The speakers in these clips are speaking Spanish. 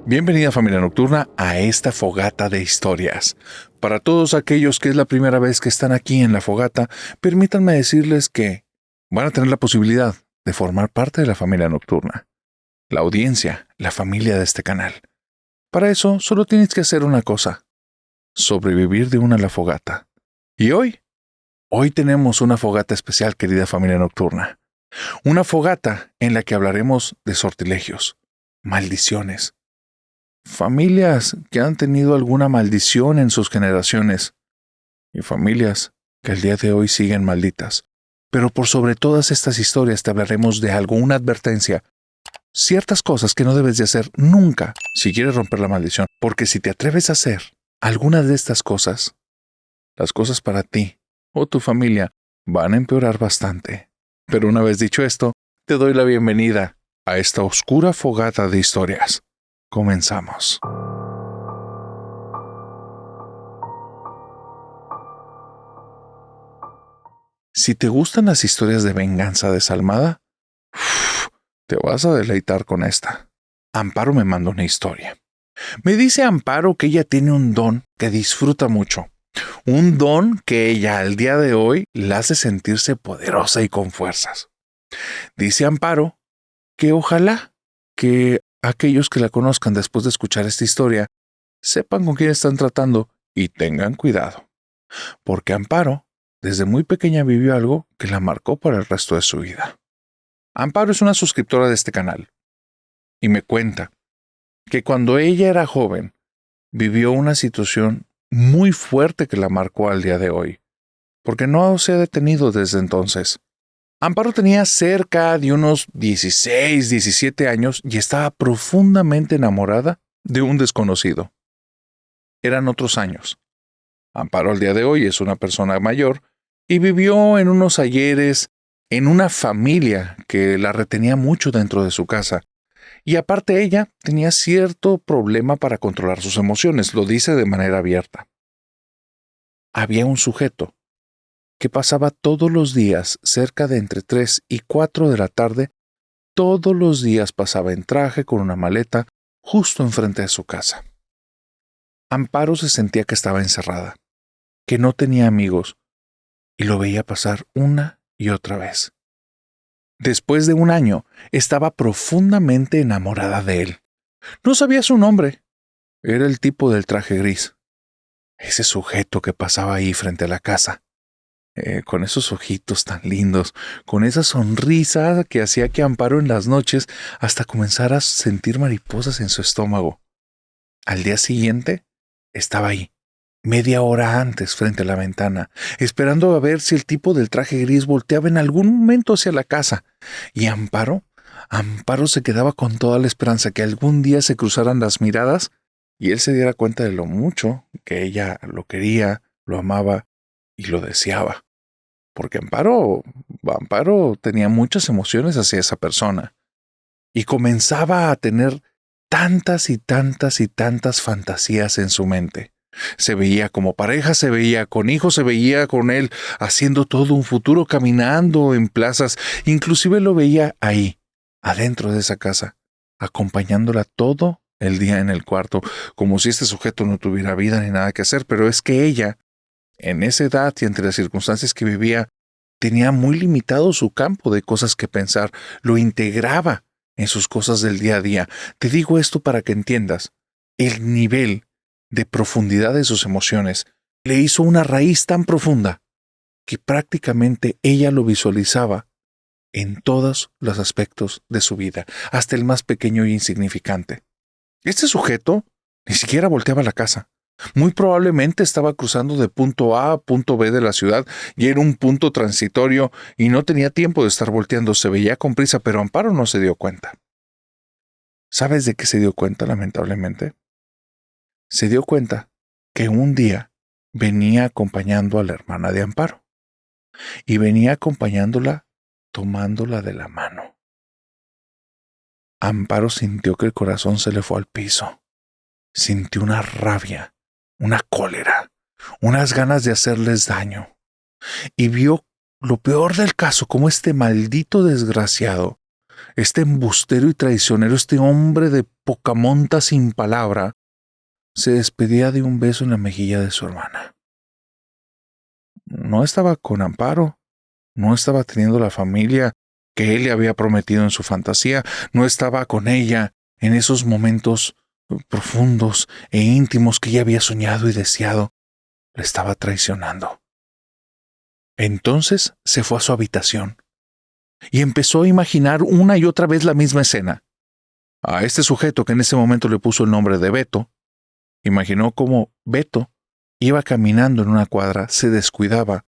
Bienvenida familia nocturna a esta fogata de historias. Para todos aquellos que es la primera vez que están aquí en la fogata, permítanme decirles que van a tener la posibilidad de formar parte de la familia nocturna. La audiencia, la familia de este canal. Para eso solo tienes que hacer una cosa: sobrevivir de una a la fogata. Y hoy tenemos una fogata especial, querida familia nocturna. Una fogata en la que hablaremos de sortilegios, maldiciones, familias que han tenido alguna maldición en sus generaciones y familias que al día de hoy siguen malditas. Pero por sobre todas estas historias te hablaremos de algo, una advertencia, ciertas cosas que no debes de hacer nunca si quieres romper la maldición, porque si te atreves a hacer algunas de estas cosas, las cosas para ti o tu familia van a empeorar bastante. Pero una vez dicho esto, te doy la bienvenida a esta oscura fogata de historias. Comenzamos. Si te gustan las historias de venganza desalmada, te vas a deleitar con esta. Amparo me mandó una historia. Me dice Amparo que ella tiene un don que disfruta mucho. Un don que ella al día de hoy la hace sentirse poderosa y con fuerzas. Dice Amparo que ojalá que aquellos que la conozcan después de escuchar esta historia sepan con quién están tratando y tengan cuidado. Porque Amparo, desde muy pequeña, vivió algo que la marcó para el resto de su vida. Amparo es una suscriptora de este canal y me cuenta que cuando ella era joven vivió una situación muy fuerte que la marcó al día de hoy, porque no se ha detenido desde entonces. Amparo tenía cerca de unos 16, 17 años y estaba profundamente enamorada de un desconocido. Eran otros años. Amparo al día de hoy es una persona mayor y vivió en unos ayeres en una familia que la retenía mucho dentro de su casa. Y aparte ella tenía cierto problema para controlar sus emociones, lo dice de manera abierta. Había un sujeto que pasaba todos los días cerca de entre 3 y 4 de la tarde, todos los días pasaba en traje con una maleta justo enfrente de su casa. Amparo se sentía que estaba encerrada, que no tenía amigos, y lo veía pasar una y otra vez. Después de un año, estaba profundamente enamorada de él. No sabía su nombre. Era el tipo del traje gris. Ese sujeto que pasaba ahí frente a la casa. Con esos ojitos tan lindos, con esa sonrisa que hacía que Amparo en las noches hasta comenzara a sentir mariposas en su estómago. Al día siguiente, estaba ahí, media hora antes frente a la ventana, esperando a ver si el tipo del traje gris volteaba en algún momento hacia la casa. Y Amparo se quedaba con toda la esperanza que algún día se cruzaran las miradas y él se diera cuenta de lo mucho que ella lo quería, lo amaba y lo deseaba. Porque Amparo tenía muchas emociones hacia esa persona y comenzaba a tener tantas y tantas y tantas fantasías en su mente. Se veía como pareja, se veía con hijos, se veía con él haciendo todo un futuro, caminando en plazas, inclusive lo veía ahí, adentro de esa casa, acompañándola todo el día en el cuarto, como si este sujeto no tuviera vida ni nada que hacer, pero es que ella, en esa edad y entre las circunstancias que vivía, tenía muy limitado su campo de cosas que pensar, lo integraba en sus cosas del día a día. Te digo esto para que entiendas. El nivel de profundidad de sus emociones le hizo una raíz tan profunda que prácticamente ella lo visualizaba en todos los aspectos de su vida, hasta el más pequeño e insignificante. Este sujeto ni siquiera volteaba a la casa. Muy probablemente estaba cruzando de punto A a punto B de la ciudad y era un punto transitorio y no tenía tiempo de estar volteando, se veía con prisa, pero Amparo no se dio cuenta. ¿Sabes de qué se dio cuenta, lamentablemente? Se dio cuenta que un día venía acompañando a la hermana de Amparo y venía acompañándola tomándola de la mano. Amparo sintió que el corazón se le fue al piso. Sintió una rabia, una cólera, unas ganas de hacerles daño. Y vio lo peor del caso, como este maldito desgraciado este embustero y traicionero, este hombre de poca monta sin palabra, se despedía de un beso en la mejilla de su hermana. No estaba con Amparo, no estaba teniendo la familia que él le había prometido en su fantasía, no estaba con ella en esos momentos profundos e íntimos que ella había soñado y deseado. Le estaba traicionando. Entonces se fue a su habitación y empezó a imaginar una y otra vez la misma escena. A este sujeto, que en ese momento le puso el nombre de Beto, imaginó cómo Beto iba caminando en una cuadra, se descuidaba,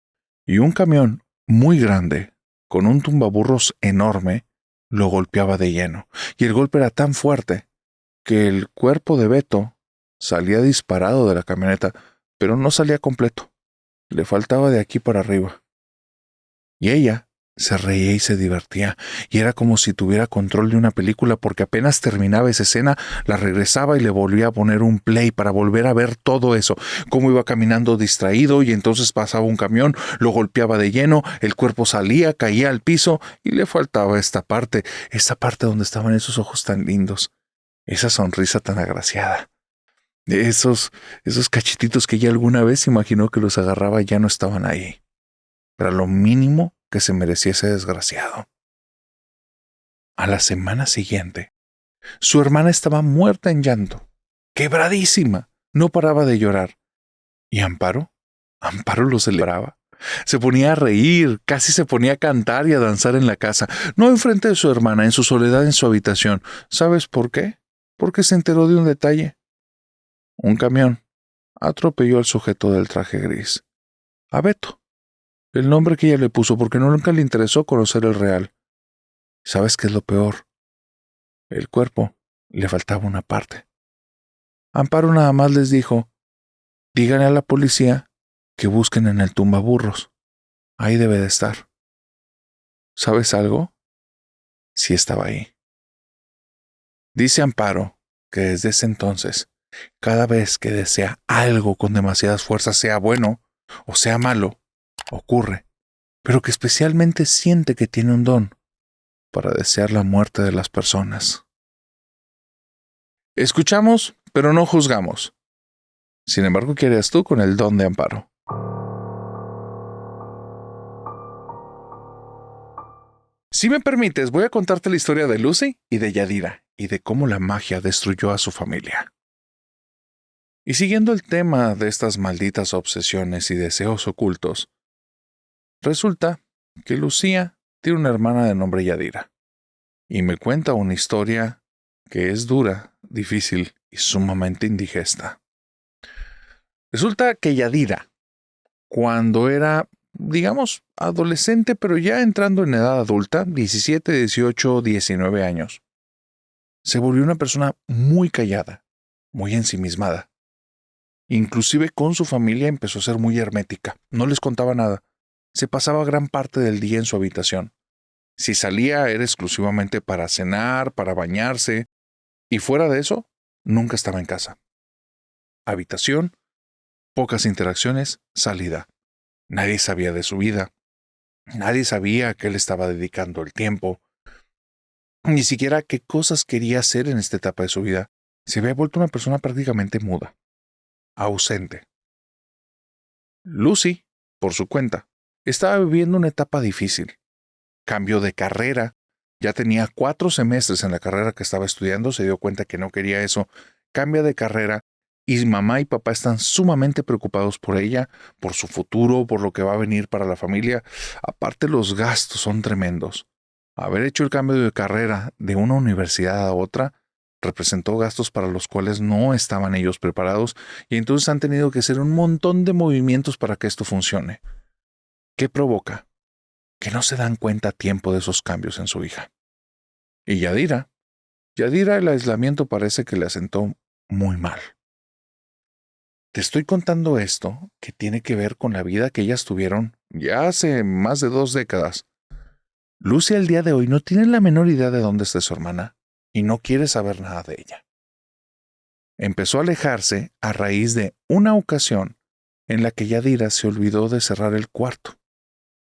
y un camión muy grande, con un tumbaburros enorme, lo golpeaba de lleno, y el golpe era tan fuerte que el cuerpo de Beto salía disparado de la camioneta, pero no salía completo. Le faltaba de aquí para arriba. Y ella se reía y se divertía, y era como si tuviera control de una película, porque apenas terminaba esa escena, la regresaba y le volvía a poner un play para volver a ver todo eso, cómo iba caminando distraído y entonces pasaba un camión, lo golpeaba de lleno, el cuerpo salía, caía al piso y le faltaba esta parte donde estaban esos ojos tan lindos, esa sonrisa tan agraciada. Esos cachetitos que ella alguna vez imaginó que los agarraba ya no estaban ahí. Era lo mínimo que se merecía ese desgraciado. A la semana siguiente, su hermana estaba muerta en llanto, quebradísima, no paraba de llorar. ¿Y Amparo? Amparo lo celebraba. Se ponía a reír, casi se ponía a cantar y a danzar en la casa, no enfrente de su hermana, en su soledad en su habitación. ¿Sabes por qué? Porque se enteró de un detalle. Un camión atropelló al sujeto del traje gris, a Beto, el nombre que ella le puso porque nunca le interesó conocer el real. ¿Sabes qué es lo peor? El cuerpo le faltaba una parte. Amparo nada más les dijo: díganle a la policía que busquen en el tumbaburros. Ahí debe de estar. ¿Sabes algo? Sí estaba ahí. Dice Amparo que desde ese entonces, cada vez que desea algo con demasiadas fuerzas, sea bueno o sea malo, ocurre, pero que especialmente siente que tiene un don para desear la muerte de las personas. Escuchamos, pero no juzgamos. Sin embargo, ¿qué harías tú con el don de Amparo? Si me permites, voy a contarte la historia de Lucy y de Yadira, y de cómo la magia destruyó a su familia. Y siguiendo el tema de estas malditas obsesiones y deseos ocultos, resulta que Lucía tiene una hermana de nombre Yadira, y me cuenta una historia que es dura, difícil y sumamente indigesta. Resulta que Yadira, cuando era, digamos, adolescente, pero ya entrando en edad adulta, 17, 18, 19 años, se volvió una persona muy callada, muy ensimismada. Inclusive con su familia empezó a ser muy hermética, no les contaba nada. Se pasaba gran parte del día en su habitación. Si salía era exclusivamente para cenar, para bañarse, y fuera de eso, nunca estaba en casa. Habitación, pocas interacciones, salida. Nadie sabía de su vida. Nadie sabía a qué le estaba dedicando el tiempo. Ni siquiera qué cosas quería hacer en esta etapa de su vida. Se había vuelto una persona prácticamente muda, ausente. Lucy, por su cuenta, estaba viviendo una etapa difícil. Cambió de carrera. Ya tenía 4 semestres en la carrera que estaba estudiando. Se dio cuenta que no quería eso. Cambia de carrera. Y mamá y papá están sumamente preocupados por ella, por su futuro, por lo que va a venir para la familia. Aparte, los gastos son tremendos. Haber hecho el cambio de carrera de una universidad a otra representó gastos para los cuales no estaban ellos preparados, y entonces han tenido que hacer un montón de movimientos para que esto funcione. ¿Qué provoca? Que no se dan cuenta a tiempo de esos cambios en su hija. Y Yadira, el aislamiento parece que le asentó muy mal. Te estoy contando esto que tiene que ver con la vida que ellas tuvieron ya hace más de 2 décadas. Lucy al día de hoy no tiene la menor idea de dónde está su hermana y no quiere saber nada de ella. Empezó a alejarse a raíz de una ocasión en la que Yadira se olvidó de cerrar el cuarto.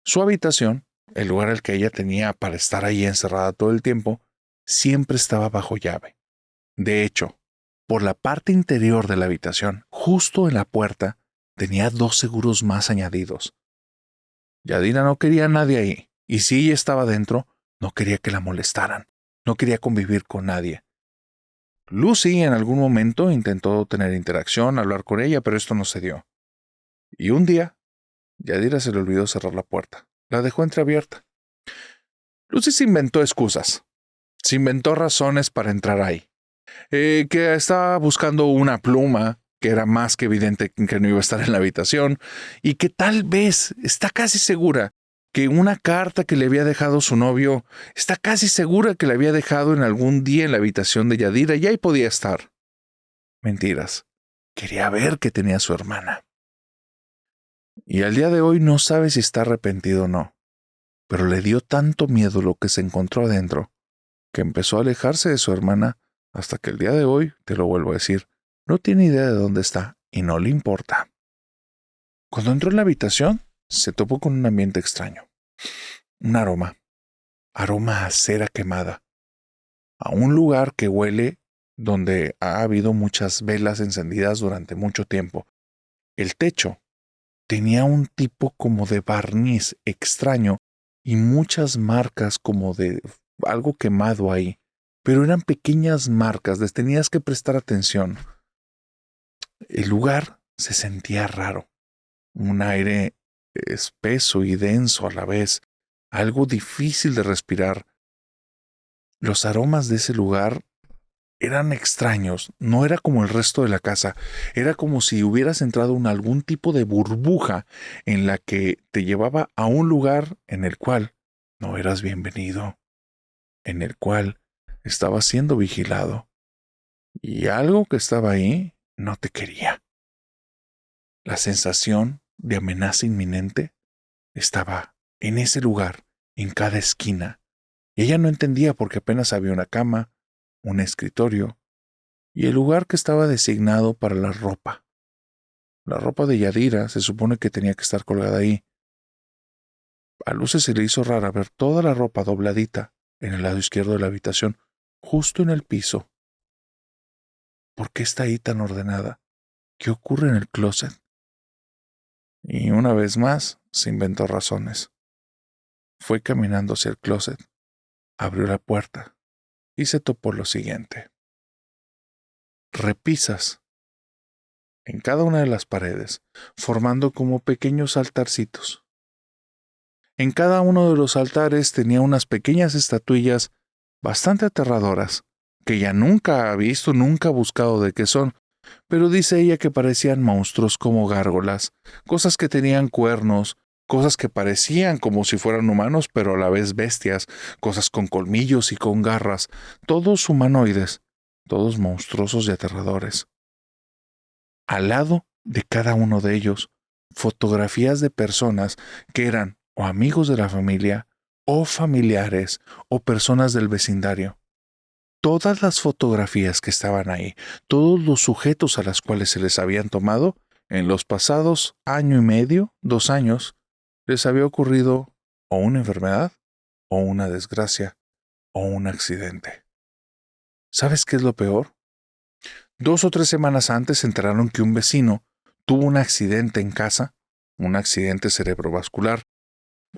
Su habitación, el lugar al que ella tenía para estar ahí encerrada todo el tiempo, siempre estaba bajo llave. De hecho, por la parte interior de la habitación, justo en la puerta, tenía 2 seguros más añadidos. Yadira no quería a nadie ahí, y si ella estaba dentro, no quería que la molestaran, no quería convivir con nadie. Lucy en algún momento intentó tener interacción, hablar con ella, pero esto no se dio. Y un día, Yadira se le olvidó cerrar la puerta. La dejó entreabierta. Lucy se inventó excusas. Se inventó razones para entrar ahí. Que estaba buscando una pluma, que era más que evidente que no iba a estar en la habitación, y que tal vez, está casi segura, que una carta que le había dejado su novio, está casi segura que le había dejado en algún día en la habitación de Yadira y ahí podía estar. Mentiras. Quería ver qué tenía su hermana. Y al día de hoy no sabe si está arrepentido o no, pero le dio tanto miedo lo que se encontró adentro, que empezó a alejarse de su hermana hasta que el día de hoy, te lo vuelvo a decir, no tiene idea de dónde está y no le importa. Cuando entró en la habitación, se topó con un ambiente extraño. Un aroma a cera quemada, a un lugar que huele donde ha habido muchas velas encendidas durante mucho tiempo. El techo tenía un tipo como de barniz extraño y muchas marcas como de algo quemado ahí, pero eran pequeñas marcas, les tenías que prestar atención. El lugar se sentía raro, un aire espeso y denso a la vez, algo difícil de respirar. Los aromas de ese lugar eran extraños, no era como el resto de la casa, era como si hubieras entrado en algún tipo de burbuja en la que te llevaba a un lugar en el cual no eras bienvenido, en el cual estabas siendo vigilado, y algo que estaba ahí no te quería. La sensación de amenaza inminente estaba en ese lugar, en cada esquina, y ella no entendía porque apenas había una cama, un escritorio y el lugar que estaba designado para la ropa. La ropa de Yadira se supone que tenía que estar colgada ahí. A Luce se le hizo rara ver toda la ropa dobladita en el lado izquierdo de la habitación, justo en el piso. ¿Por qué está ahí tan ordenada? ¿Qué ocurre en el closet? Y una vez más se inventó razones. Fue caminando hacia el closet, abrió la puerta y se topó lo siguiente. Repisas en cada una de las paredes, formando como pequeños altarcitos. En cada uno de los altares tenía unas pequeñas estatuillas bastante aterradoras, que ella nunca ha visto, nunca ha buscado de qué son, pero dice ella que parecían monstruos como gárgolas, cosas que tenían cuernos, cosas que parecían como si fueran humanos, pero a la vez bestias, cosas con colmillos y con garras, todos humanoides, todos monstruosos y aterradores. Al lado de cada uno de ellos, fotografías de personas que eran o amigos de la familia, o familiares, o personas del vecindario. Todas las fotografías que estaban ahí, todos los sujetos a los cuales se les habían tomado, en los pasados 1.5 años, 2 años, les había ocurrido o una enfermedad, o una desgracia, o un accidente. ¿Sabes qué es lo peor? 2 o 3 semanas antes se enteraron que un vecino tuvo un accidente en casa, un accidente cerebrovascular,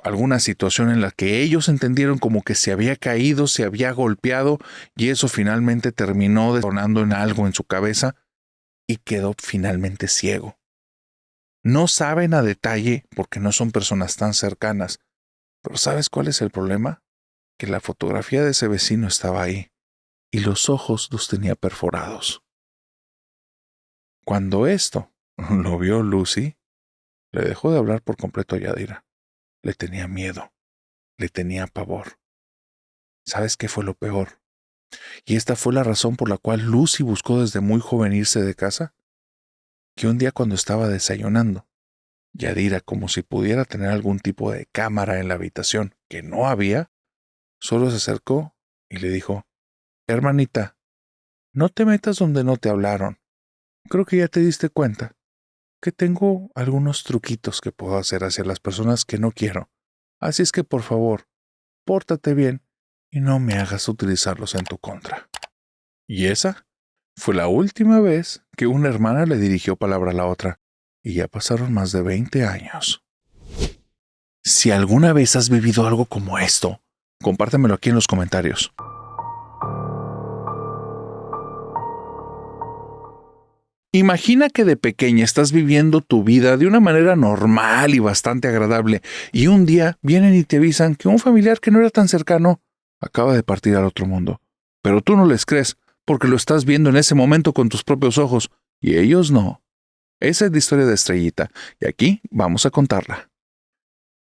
alguna situación en la que ellos entendieron como que se había caído, se había golpeado y eso finalmente terminó detonando en algo en su cabeza y quedó finalmente ciego. No saben a detalle porque no son personas tan cercanas, pero ¿sabes cuál es el problema? Que la fotografía de ese vecino estaba ahí y los ojos los tenía perforados. Cuando esto lo vio Lucy, le dejó de hablar por completo a Yadira. Le tenía miedo, le tenía pavor. ¿Sabes qué fue lo peor? Y esta fue la razón por la cual Lucy buscó desde muy joven irse de casa. Que un día cuando estaba desayunando, Yadira, como si pudiera tener algún tipo de cámara en la habitación, que no había, solo se acercó y le dijo, «Hermanita, no te metas donde no te hablaron. Creo que ya te diste cuenta que tengo algunos truquitos que puedo hacer hacia las personas que no quiero. Así es que, por favor, pórtate bien y no me hagas utilizarlos en tu contra. Y esa fue la última vez que una hermana le dirigió palabra a la otra, y ya pasaron más de 20 años. Si alguna vez has vivido algo como esto, compártemelo aquí en los comentarios. Imagina que de pequeña estás viviendo tu vida de una manera normal y bastante agradable, y un día vienen y te avisan que un familiar que no era tan cercano acaba de partir al otro mundo. Pero tú no les crees, porque lo estás viendo en ese momento con tus propios ojos, y ellos no. Esa es la historia de Estrellita, y aquí vamos a contarla.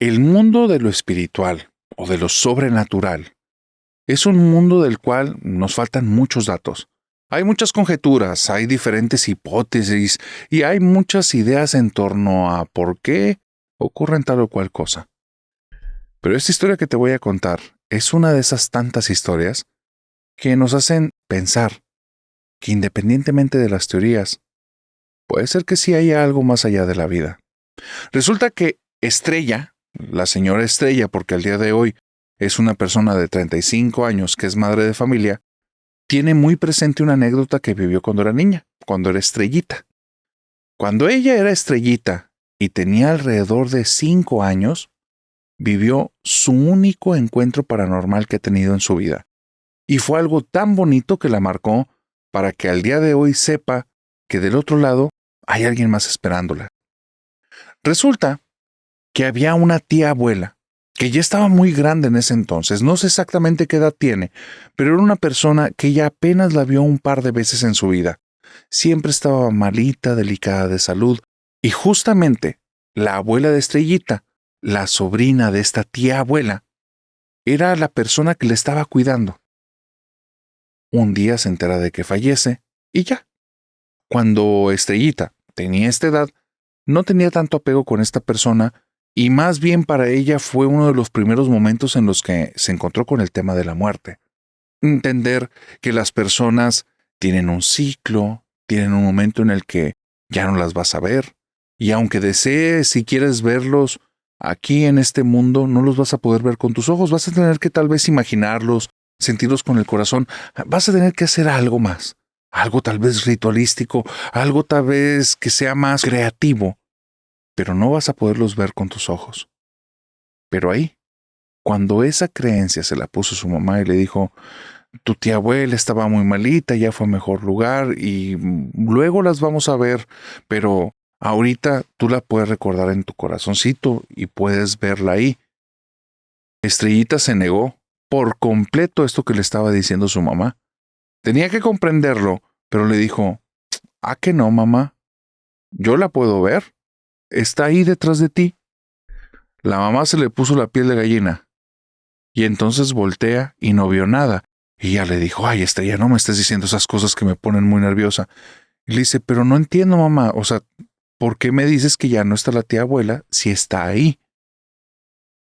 El mundo de lo espiritual, o de lo sobrenatural, es un mundo del cual nos faltan muchos datos. Hay muchas conjeturas, hay diferentes hipótesis y hay muchas ideas en torno a por qué ocurren tal o cual cosa. Pero esta historia que te voy a contar es una de esas tantas historias que nos hacen pensar que independientemente de las teorías, puede ser que sí haya algo más allá de la vida. Resulta que Estrella, la señora Estrella, porque al día de hoy es una persona de 35 años que es madre de familia, tiene muy presente una anécdota que vivió cuando era niña, cuando era Estrellita. Cuando ella era Estrellita y tenía alrededor de 5 años, vivió su único encuentro paranormal que ha tenido en su vida. Y fue algo tan bonito que la marcó para que al día de hoy sepa que del otro lado hay alguien más esperándola. Resulta que había una tía abuela que ya estaba muy grande en ese entonces, no sé exactamente qué edad tiene, pero era una persona que ella apenas la vio un par de veces en su vida. Siempre estaba malita, delicada de salud, y justamente la abuela de Estrellita, la sobrina de esta tía abuela, era la persona que le estaba cuidando. Un día se entera de que fallece, y ya. Cuando Estrellita tenía esta edad, no tenía tanto apego con esta persona, y más bien para ella fue uno de los primeros momentos en los que se encontró con el tema de la muerte. Entender que las personas tienen un ciclo, tienen un momento en el que ya no las vas a ver, y aunque desees si quieres verlos aquí en este mundo, no los vas a poder ver con tus ojos, vas a tener que tal vez imaginarlos, sentirlos con el corazón, vas a tener que hacer algo más, algo tal vez ritualístico, algo tal vez que sea más creativo, pero no vas a poderlos ver con tus ojos. Pero ahí, cuando esa creencia se la puso su mamá y le dijo, tu tía abuela estaba muy malita, ya fue a mejor lugar y luego las vamos a ver, pero ahorita tú la puedes recordar en tu corazoncito y puedes verla ahí. Estrellita se negó por completo esto que le estaba diciendo su mamá. Tenía que comprenderlo, pero le dijo, ¿a que no, mamá? Yo la puedo ver. Está ahí detrás de ti. La mamá se le puso la piel de gallina. Y entonces voltea y no vio nada. Y ella le dijo, ay, Estrella, no me estés diciendo esas cosas que me ponen muy nerviosa. Y le dice, pero no entiendo, mamá. O sea, ¿por qué me dices que ya no está la tía abuela si está ahí?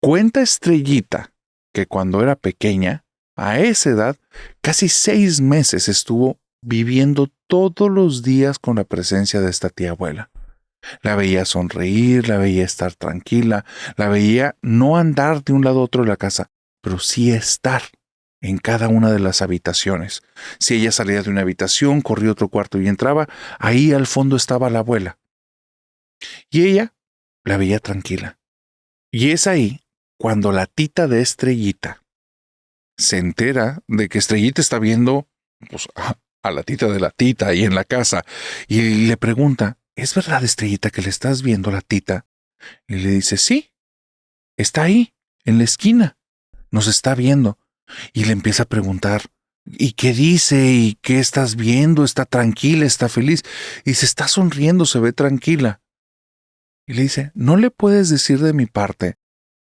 Cuenta Estrellita que cuando era pequeña, a esa edad, casi 6 meses estuvo viviendo todos los días con la presencia de esta tía abuela. La veía sonreír, la veía estar tranquila, la veía no andar de un lado a otro de la casa, pero sí estar en cada una de las habitaciones. Si ella salía de una habitación, corría a otro cuarto y entraba, ahí al fondo estaba la abuela. Y ella la veía tranquila. Y es ahí cuando la tita de Estrellita se entera de que Estrellita está viendo pues, a la tita de la tita ahí en la casa y le pregunta, ¿es verdad, Estrellita, que le estás viendo a la tita? Y le dice, sí, está ahí, en la esquina, nos está viendo. Y le empieza a preguntar, ¿y qué dice? ¿Y qué estás viendo? ¿Está tranquila? ¿Está feliz? Y se está sonriendo, se ve tranquila. Y le dice, ¿no le puedes decir de mi parte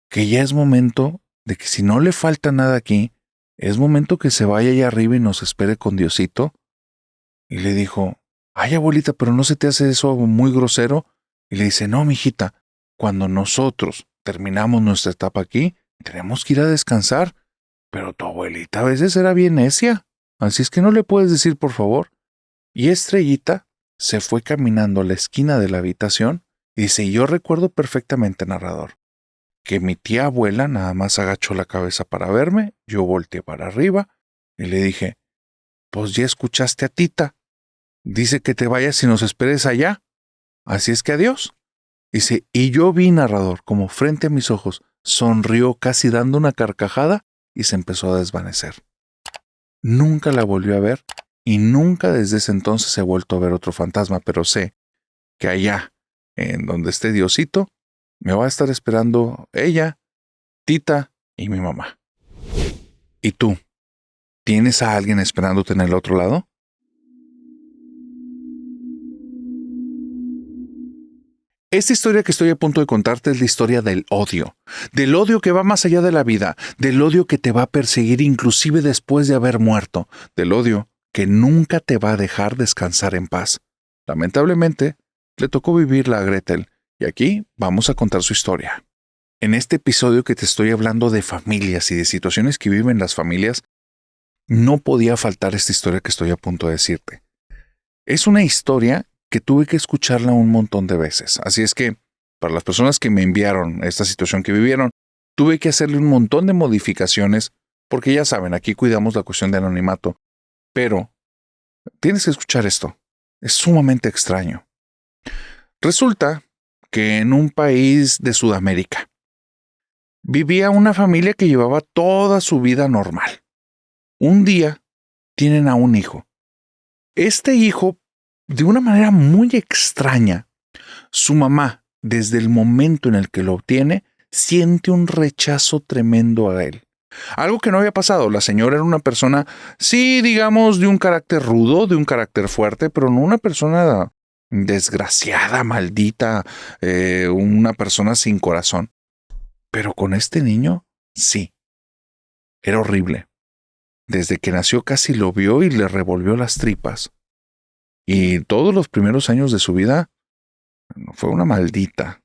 que ya es momento de que si no le falta nada aquí, es momento que se vaya allá arriba y nos espere con Diosito? Y le dijo, ay, abuelita, pero ¿no se te hace eso muy grosero? Y le dice, no, mijita, cuando nosotros terminamos nuestra etapa aquí, tenemos que ir a descansar. Pero tu abuelita a veces era bien necia, así es que no le puedes decir por favor. Y Estrellita se fue caminando a la esquina de la habitación y dice, yo recuerdo perfectamente, narrador, que mi tía abuela nada más agachó la cabeza para verme, yo volteé para arriba y le dije, pues ya escuchaste a Tita. Dice que te vayas y nos esperes allá. Así es que adiós. Dice, y yo vi, narrador, como frente a mis ojos, sonrió casi dando una carcajada y se empezó a desvanecer. Nunca la volvió a ver y nunca desde ese entonces he vuelto a ver otro fantasma, pero sé que allá, en donde esté Diosito, me va a estar esperando ella, Tita y mi mamá. ¿Y tú? ¿Tienes a alguien esperándote en el otro lado? Esta historia que estoy a punto de contarte es la historia del odio que va más allá de la vida, del odio que te va a perseguir inclusive después de haber muerto, del odio que nunca te va a dejar descansar en paz. Lamentablemente, le tocó vivirla a Gretel, y aquí vamos a contar su historia. En este episodio que te estoy hablando de familias y de situaciones que viven las familias, no podía faltar esta historia que estoy a punto de decirte. Es una historia que tuve que escucharla un montón de veces. Así es que, para las personas que me enviaron esta situación que vivieron, tuve que hacerle un montón de modificaciones, porque ya saben, aquí cuidamos la cuestión del anonimato. Pero, tienes que escuchar esto. Es sumamente extraño. Resulta que en un país de Sudamérica vivía una familia que llevaba toda su vida normal. Un día tienen a un hijo. Este hijo, de una manera muy extraña, su mamá, desde el momento en el que lo obtiene, siente un rechazo tremendo a él. Algo que no había pasado. La señora era una persona, sí, digamos, de un carácter rudo, de un carácter fuerte, pero no una persona desgraciada, maldita, una persona sin corazón. Pero con este niño, sí. Era horrible. Desde que nació casi lo vio y le revolvió las tripas. Y todos los primeros años de su vida fue una maldita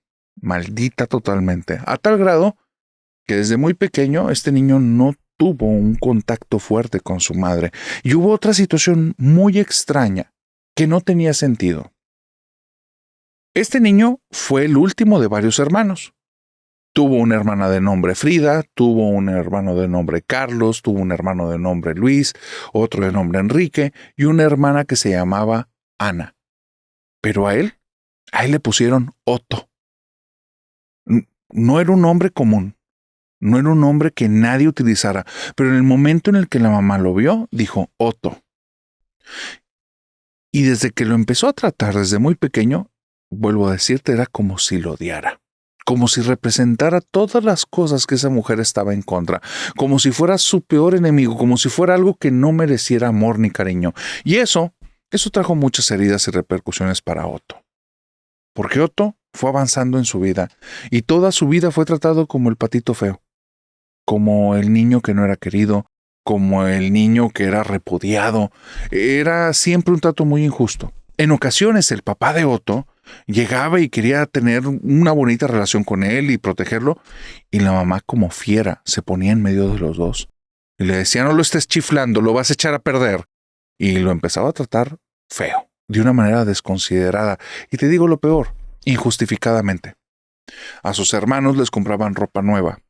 totalmente. A tal grado que desde muy pequeño este niño no tuvo un contacto fuerte con su madre. Y hubo otra situación muy extraña que no tenía sentido. Este niño fue el último de varios hermanos. Tuvo una hermana de nombre Frida, tuvo un hermano de nombre Carlos, tuvo un hermano de nombre Luis, otro de nombre Enrique y una hermana que se llamaba Ana. Pero a él le pusieron Otto. No era un nombre común, no era un nombre que nadie utilizara, pero en el momento en el que la mamá lo vio, dijo Otto. Y desde que lo empezó a tratar desde muy pequeño, vuelvo a decirte, era como si lo odiara. Como si representara todas las cosas que esa mujer estaba en contra, como si fuera su peor enemigo, como si fuera algo que no mereciera amor ni cariño. Y eso trajo muchas heridas y repercusiones para Otto. Porque Otto fue avanzando en su vida, y toda su vida fue tratado como el patito feo, como el niño que no era querido, como el niño que era repudiado. Era siempre un trato muy injusto. En ocasiones el papá de Otto llegaba y quería tener una bonita relación con él y protegerlo, y la mamá como fiera se ponía en medio de los dos. Y le decía, no lo estés chiflando, lo vas a echar a perder. Y lo empezaba a tratar feo, de una manera desconsiderada. Y te digo lo peor, injustificadamente. A sus hermanos les compraban ropa nueva.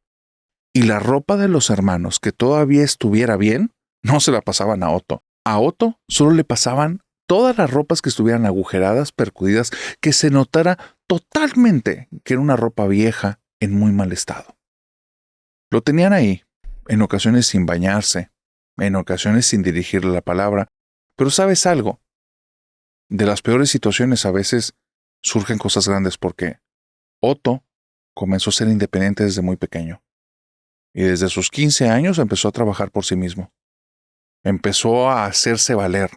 Y la ropa de los hermanos que todavía estuviera bien, no se la pasaban a Otto. A Otto solo le pasaban todas las ropas que estuvieran agujeradas, percudidas, que se notara totalmente que era una ropa vieja en muy mal estado. Lo tenían ahí, en ocasiones sin bañarse, en ocasiones sin dirigirle la palabra. Pero ¿sabes algo? De las peores situaciones a veces surgen cosas grandes porque Otto comenzó a ser independiente desde muy pequeño. Y desde sus 15 años empezó a trabajar por sí mismo. Empezó a hacerse valer.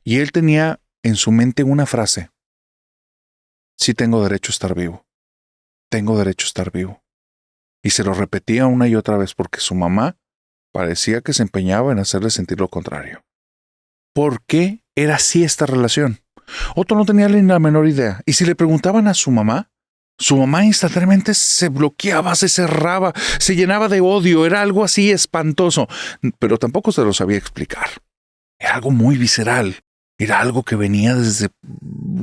Y él tenía en su mente una frase. Sí tengo derecho a estar vivo. Tengo derecho a estar vivo. Y se lo repetía una y otra vez porque su mamá parecía que se empeñaba en hacerle sentir lo contrario. ¿Por qué era así esta relación? Otto no tenía ni la menor idea. Y si le preguntaban a su mamá instantáneamente se bloqueaba, se cerraba, se llenaba de odio. Era algo así espantoso. Pero tampoco se lo sabía explicar. Era algo muy visceral. Era algo que venía desde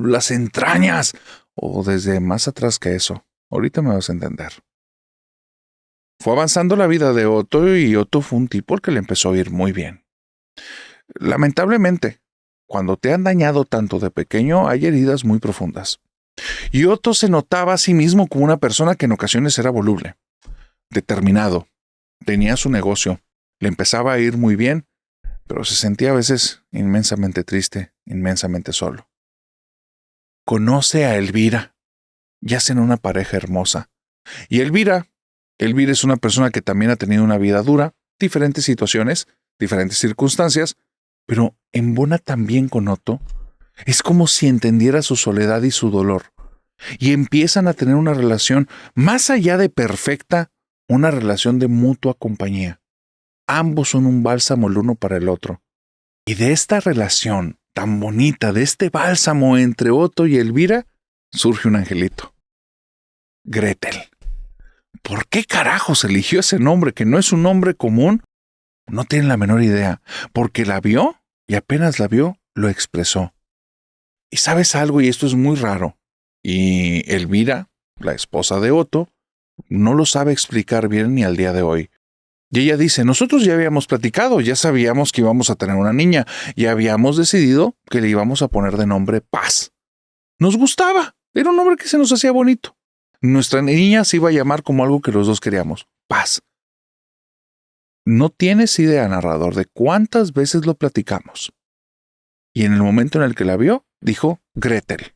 las entrañas o desde más atrás que eso. Ahorita me vas a entender. Fue avanzando la vida de Otto y Otto fue un tipo al que le empezó a ir muy bien. Lamentablemente, cuando te han dañado tanto de pequeño, hay heridas muy profundas. Y Otto se notaba a sí mismo como una persona que en ocasiones era voluble, determinado, tenía su negocio, le empezaba a ir muy bien, pero se sentía a veces inmensamente triste, inmensamente solo. Conoce a Elvira, y hacen una pareja hermosa. Y Elvira es una persona que también ha tenido una vida dura, diferentes situaciones, diferentes circunstancias, pero embona también con Otto. Es como si entendiera su soledad y su dolor. Y empiezan a tener una relación más allá de perfecta, una relación de mutua compañía. Ambos son un bálsamo el uno para el otro. Y de esta relación tan bonita, de este bálsamo entre Otto y Elvira, surge un angelito. Gretel. ¿Por qué carajos eligió ese nombre que no es un nombre común? No tienen la menor idea, porque la vio y apenas la vio, lo expresó. Y sabes algo, y esto es muy raro, y Elvira, la esposa de Otto, no lo sabe explicar bien ni al día de hoy. Y ella dice, nosotros ya habíamos platicado, ya sabíamos que íbamos a tener una niña, y habíamos decidido que le íbamos a poner de nombre Paz. Nos gustaba, era un nombre que se nos hacía bonito. Nuestra niña se iba a llamar como algo que los dos queríamos, Paz. No tienes idea, narrador, de cuántas veces lo platicamos. Y en el momento en el que la vio, dijo Gretel.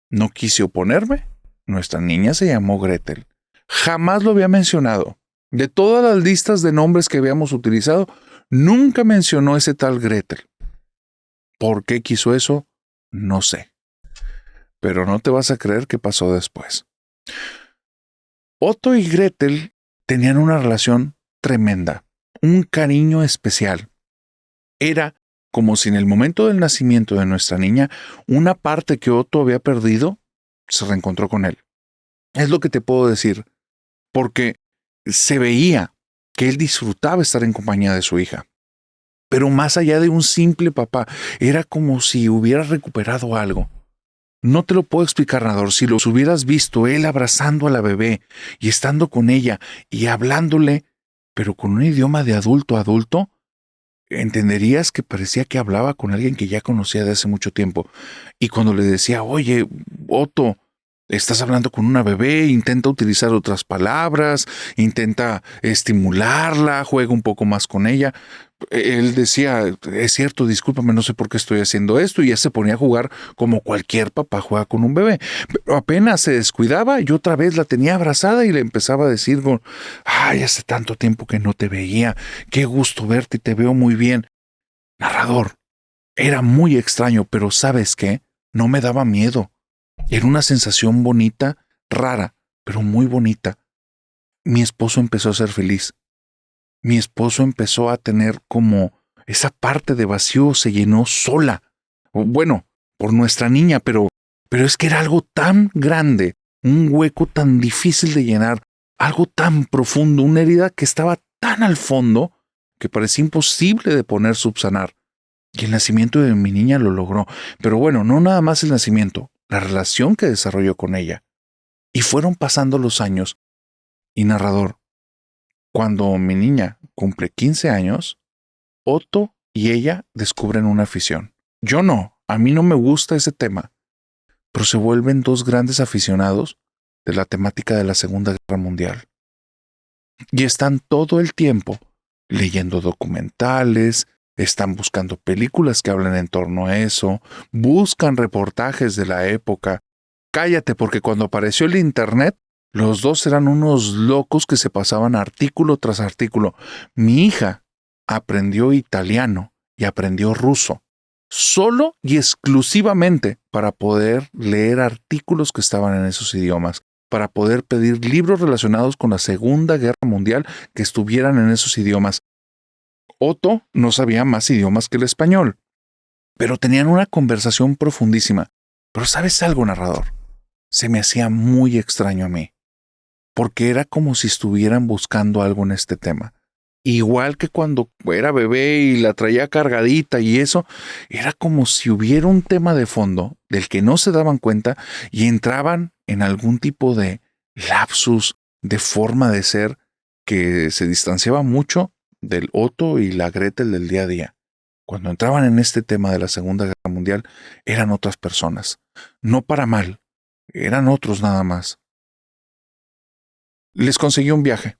No quise oponerme. Nuestra niña se llamó Gretel. Jamás lo había mencionado. De todas las listas de nombres que habíamos utilizado, nunca mencionó ese tal Gretel. ¿Por qué quiso eso? No sé. Pero no te vas a creer qué pasó después. Otto y Gretel tenían una relación tremenda, un cariño especial. Era como si en el momento del nacimiento de nuestra niña, una parte que Otto había perdido se reencontró con él. Es lo que te puedo decir, porque se veía que él disfrutaba estar en compañía de su hija. Pero más allá de un simple papá, era como si hubiera recuperado algo. No te lo puedo explicar, narrador. Si los hubieras visto, él abrazando a la bebé y estando con ella y hablándole, pero con un idioma de adulto a adulto, entenderías que parecía que hablaba con alguien que ya conocía de hace mucho tiempo. Y cuando le decía, oye, Otto, estás hablando con una bebé, intenta utilizar otras palabras, intenta estimularla, juega un poco más con ella. Él decía, es cierto, discúlpame, no sé por qué estoy haciendo esto, y ya se ponía a jugar como cualquier papá juega con un bebé. Pero apenas se descuidaba y otra vez la tenía abrazada y le empezaba a decir, ay, hace tanto tiempo que no te veía, qué gusto verte y te veo muy bien. Narrador, era muy extraño, pero ¿sabes qué? No me daba miedo. Era una sensación bonita, rara, pero muy bonita. Mi esposo empezó a ser feliz. Mi esposo empezó a tener como esa parte de vacío se llenó sola. Bueno, por nuestra niña, pero es que era algo tan grande, un hueco tan difícil de llenar, algo tan profundo, una herida que estaba tan al fondo que parecía imposible de poner subsanar. Y el nacimiento de mi niña lo logró. Pero bueno, no nada más el nacimiento, la relación que desarrolló con ella. Y fueron pasando los años. Y narrador, cuando mi niña cumple 15 años, Otto y ella descubren una afición. Yo no, a mí no me gusta ese tema, pero se vuelven dos grandes aficionados de la temática de la Segunda Guerra Mundial. Y están todo el tiempo leyendo documentales, están buscando películas que hablan en torno a eso, buscan reportajes de la época. Cállate, porque cuando apareció el Internet, los dos eran unos locos que se pasaban artículo tras artículo. Mi hija aprendió italiano y aprendió ruso, solo y exclusivamente para poder leer artículos que estaban en esos idiomas, para poder pedir libros relacionados con la Segunda Guerra Mundial que estuvieran en esos idiomas. Otto no sabía más idiomas que el español, pero tenían una conversación profundísima. Pero ¿sabes algo, narrador? Se me hacía muy extraño a mí, porque era como si estuvieran buscando algo en este tema. Igual que cuando era bebé y la traía cargadita y eso, era como si hubiera un tema de fondo del que no se daban cuenta y entraban en algún tipo de lapsus, de forma de ser, que se distanciaba mucho del Otto y la Gretel del día a día. Cuando entraban en este tema de la Segunda Guerra Mundial, eran otras personas. No para mal, eran otros nada más. Les conseguí un viaje.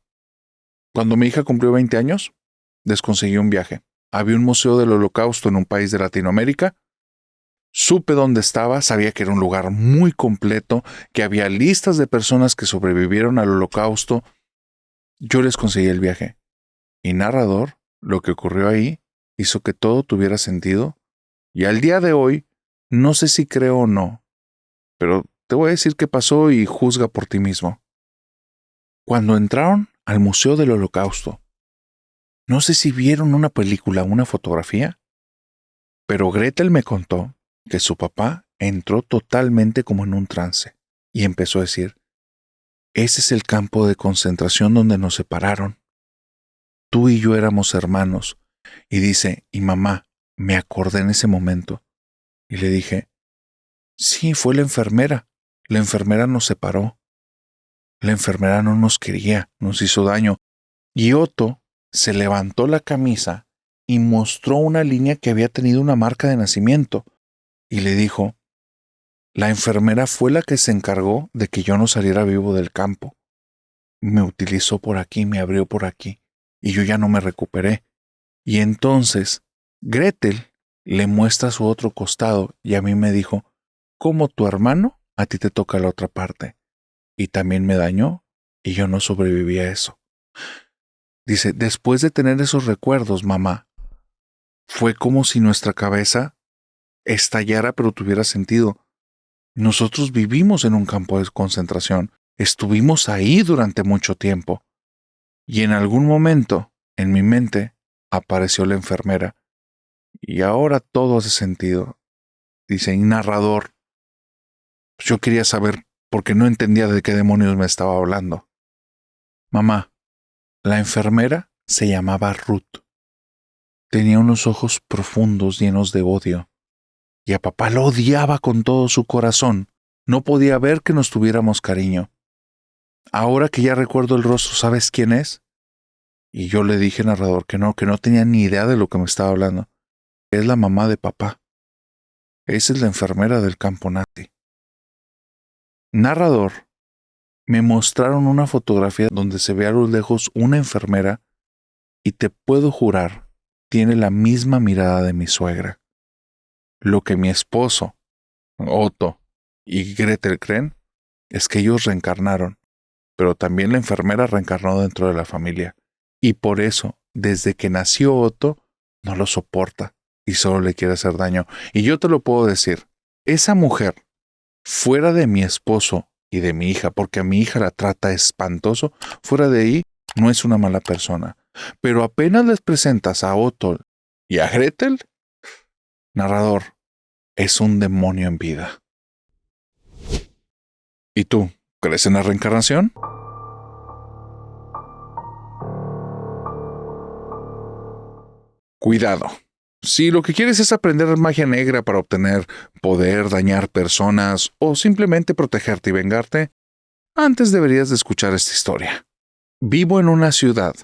Cuando mi hija cumplió 20 años, les conseguí un viaje. Había un museo del Holocausto en un país de Latinoamérica. Supe dónde estaba, sabía que era un lugar muy completo, que había listas de personas que sobrevivieron al Holocausto. Yo les conseguí el viaje. Y narrador, lo que ocurrió ahí hizo que todo tuviera sentido. Y al día de hoy, no sé si creo o no, pero te voy a decir qué pasó y juzga por ti mismo. Cuando entraron al Museo del Holocausto, no sé si vieron una película o una fotografía, pero Gretel me contó que su papá entró totalmente como en un trance y empezó a decir, ese es el campo de concentración donde nos separaron. Tú y yo éramos hermanos. Y dice, y mamá, me acordé en ese momento. Y le dije, sí, fue la enfermera. La enfermera nos separó. La enfermera no nos quería, nos hizo daño. Y Otto se levantó la camisa y mostró una línea que había tenido una marca de nacimiento. Y le dijo, la enfermera fue la que se encargó de que yo no saliera vivo del campo. Me utilizó por aquí, me abrió por aquí, y yo ya no me recuperé. Y entonces Gretel le muestra su otro costado y a mí me dijo, como tu hermano, a ti te toca la otra parte. Y también me dañó y yo no sobreviví a eso. Dice, después de tener esos recuerdos, mamá, fue como si nuestra cabeza estallara pero tuviera sentido. Nosotros vivimos en un campo de concentración, estuvimos ahí durante mucho tiempo. Y en algún momento, en mi mente, apareció la enfermera. Y ahora todo hace sentido. Dice, y narrador, yo quería saber porque no entendía de qué demonios me estaba hablando. Mamá, la enfermera se llamaba Ruth. Tenía unos ojos profundos llenos de odio. Y a papá lo odiaba con todo su corazón. No podía ver que nos tuviéramos cariño. Ahora que ya recuerdo el rostro, ¿sabes quién es? Y yo le dije, narrador, que no tenía ni idea de lo que me estaba hablando. Es la mamá de papá. Esa es la enfermera del campo nazi. Narrador, me mostraron una fotografía donde se ve a lo lejos una enfermera y te puedo jurar, tiene la misma mirada de mi suegra. Lo que mi esposo, Otto y Gretel creen es que ellos reencarnaron, pero también la enfermera reencarnó dentro de la familia. Y por eso, desde que nació Otto, no lo soporta y solo le quiere hacer daño. Y yo te lo puedo decir, esa mujer, fuera de mi esposo y de mi hija, porque a mi hija la trata espantoso, fuera de ahí no es una mala persona. Pero apenas les presentas a Otto y a Gretel, narrador, es un demonio en vida. ¿Y tú, crees en la reencarnación? Cuidado. Si lo que quieres es aprender magia negra para obtener poder, dañar personas o simplemente protegerte y vengarte, antes deberías de escuchar esta historia. Vivo en una ciudad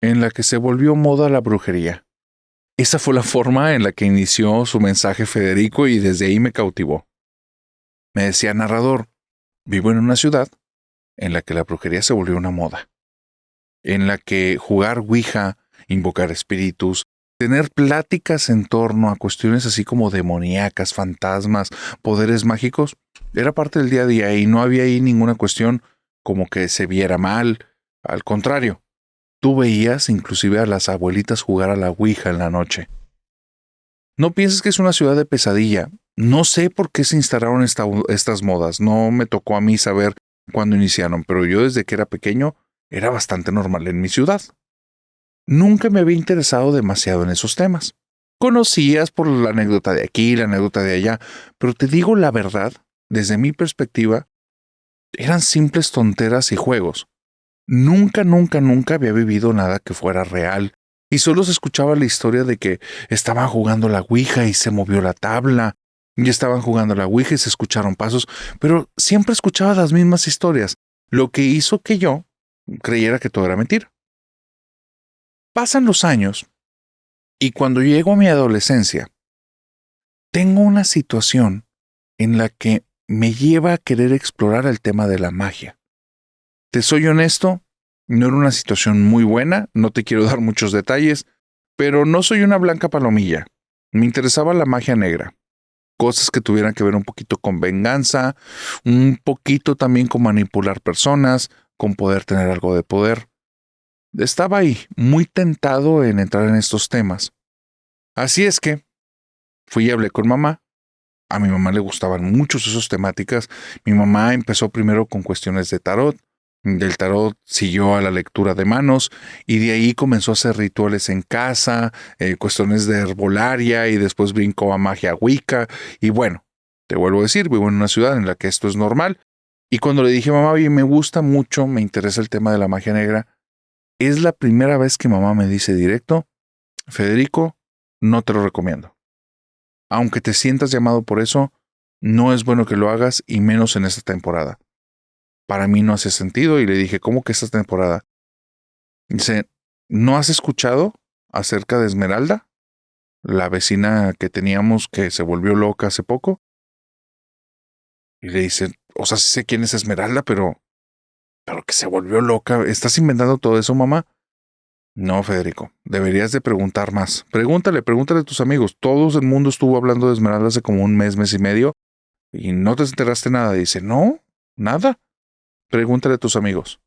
en la que se volvió moda la brujería. Esa fue la forma en la que inició su mensaje Federico y desde ahí me cautivó. Me decía narrador, vivo en una ciudad en la que la brujería se volvió una moda, en la que jugar Ouija, invocar espíritus, tener pláticas en torno a cuestiones así como demoníacas, fantasmas, poderes mágicos, era parte del día a día y no había ahí ninguna cuestión como que se viera mal. Al contrario, tú veías inclusive a las abuelitas jugar a la Ouija en la noche. No pienses que es una ciudad de pesadilla. No sé por qué se instalaron estas modas. No me tocó a mí saber cuándo iniciaron, pero yo desde que era pequeño era bastante normal en mi ciudad. Nunca me había interesado demasiado en esos temas. Conocías por la anécdota de aquí, la anécdota de allá, pero te digo la verdad, desde mi perspectiva, eran simples tonteras y juegos. Nunca había vivido nada que fuera real, y solo se escuchaba la historia de que estaban jugando la Ouija y se movió la tabla, y estaban jugando la Ouija y se escucharon pasos, pero siempre escuchaba las mismas historias, lo que hizo que yo creyera que todo era mentira. Pasan los años y cuando llego a mi adolescencia, tengo una situación en la que me lleva a querer explorar el tema de la magia. Te soy honesto, no era una situación muy buena, no te quiero dar muchos detalles, pero no soy una blanca palomilla. Me interesaba la magia negra. Cosas que tuvieran que ver un poquito con venganza, un poquito también con manipular personas, con poder tener algo de poder. Estaba ahí, muy tentado en entrar en estos temas. Así es que fui y hablé con mamá. A mi mamá le gustaban mucho esas temáticas. Mi mamá empezó primero con cuestiones de tarot. Del tarot siguió a la lectura de manos y de ahí comenzó a hacer rituales en casa, cuestiones de herbolaria y después brincó a magia wicca. Y bueno, te vuelvo a decir, vivo en una ciudad en la que esto es normal. Y cuando le dije, mamá, oye, me gusta mucho, me interesa el tema de la magia negra, es la primera vez que mamá me dice directo, Federico, no te lo recomiendo. Aunque te sientas llamado por eso, no es bueno que lo hagas y menos en esta temporada. Para mí no hace sentido y le dije, ¿cómo que esta temporada? Dice, ¿no has escuchado acerca de Esmeralda? La vecina que teníamos que se volvió loca hace poco. Y le dice, o sea, sí sé quién es Esmeralda, pero que se volvió loca. ¿Estás inventando todo eso, mamá? No, Federico, deberías de preguntar más. Pregúntale a tus amigos. Todo el mundo estuvo hablando de Esmeralda hace como un mes y medio, y no te enteraste nada. Dice, no, nada. Pregúntale a tus amigos.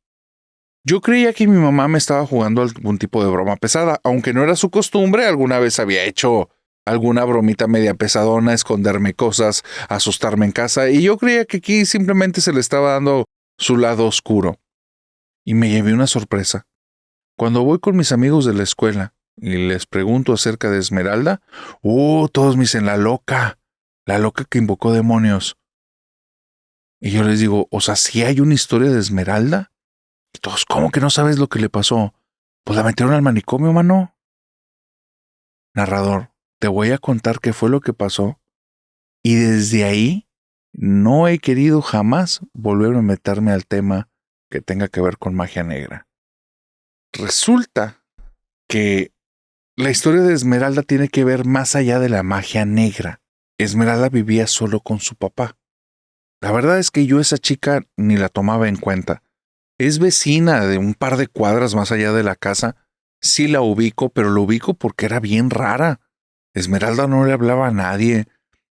Yo creía que mi mamá me estaba jugando algún tipo de broma pesada, aunque no era su costumbre, alguna vez había hecho alguna bromita media pesadona, esconderme cosas, asustarme en casa, y yo creía que aquí simplemente se le estaba dando su lado oscuro. Y me llevé una sorpresa. Cuando voy con mis amigos de la escuela y les pregunto acerca de Esmeralda, todos me dicen la loca que invocó demonios. Y yo les digo, o sea, ¿sí hay una historia de Esmeralda? Y todos, ¿cómo que no sabes lo que le pasó? Pues la metieron al manicomio, mano. Narrador, te voy a contar qué fue lo que pasó. Y desde ahí no he querido jamás volver a meterme al tema que tenga que ver con magia negra. Resulta que la historia de Esmeralda tiene que ver más allá de la magia negra. Esmeralda vivía solo con su papá. La verdad es que yo esa chica ni la tomaba en cuenta. Es vecina de un par de cuadras más allá de la casa. Sí la ubico, pero la ubico porque era bien rara. Esmeralda no le hablaba a nadie.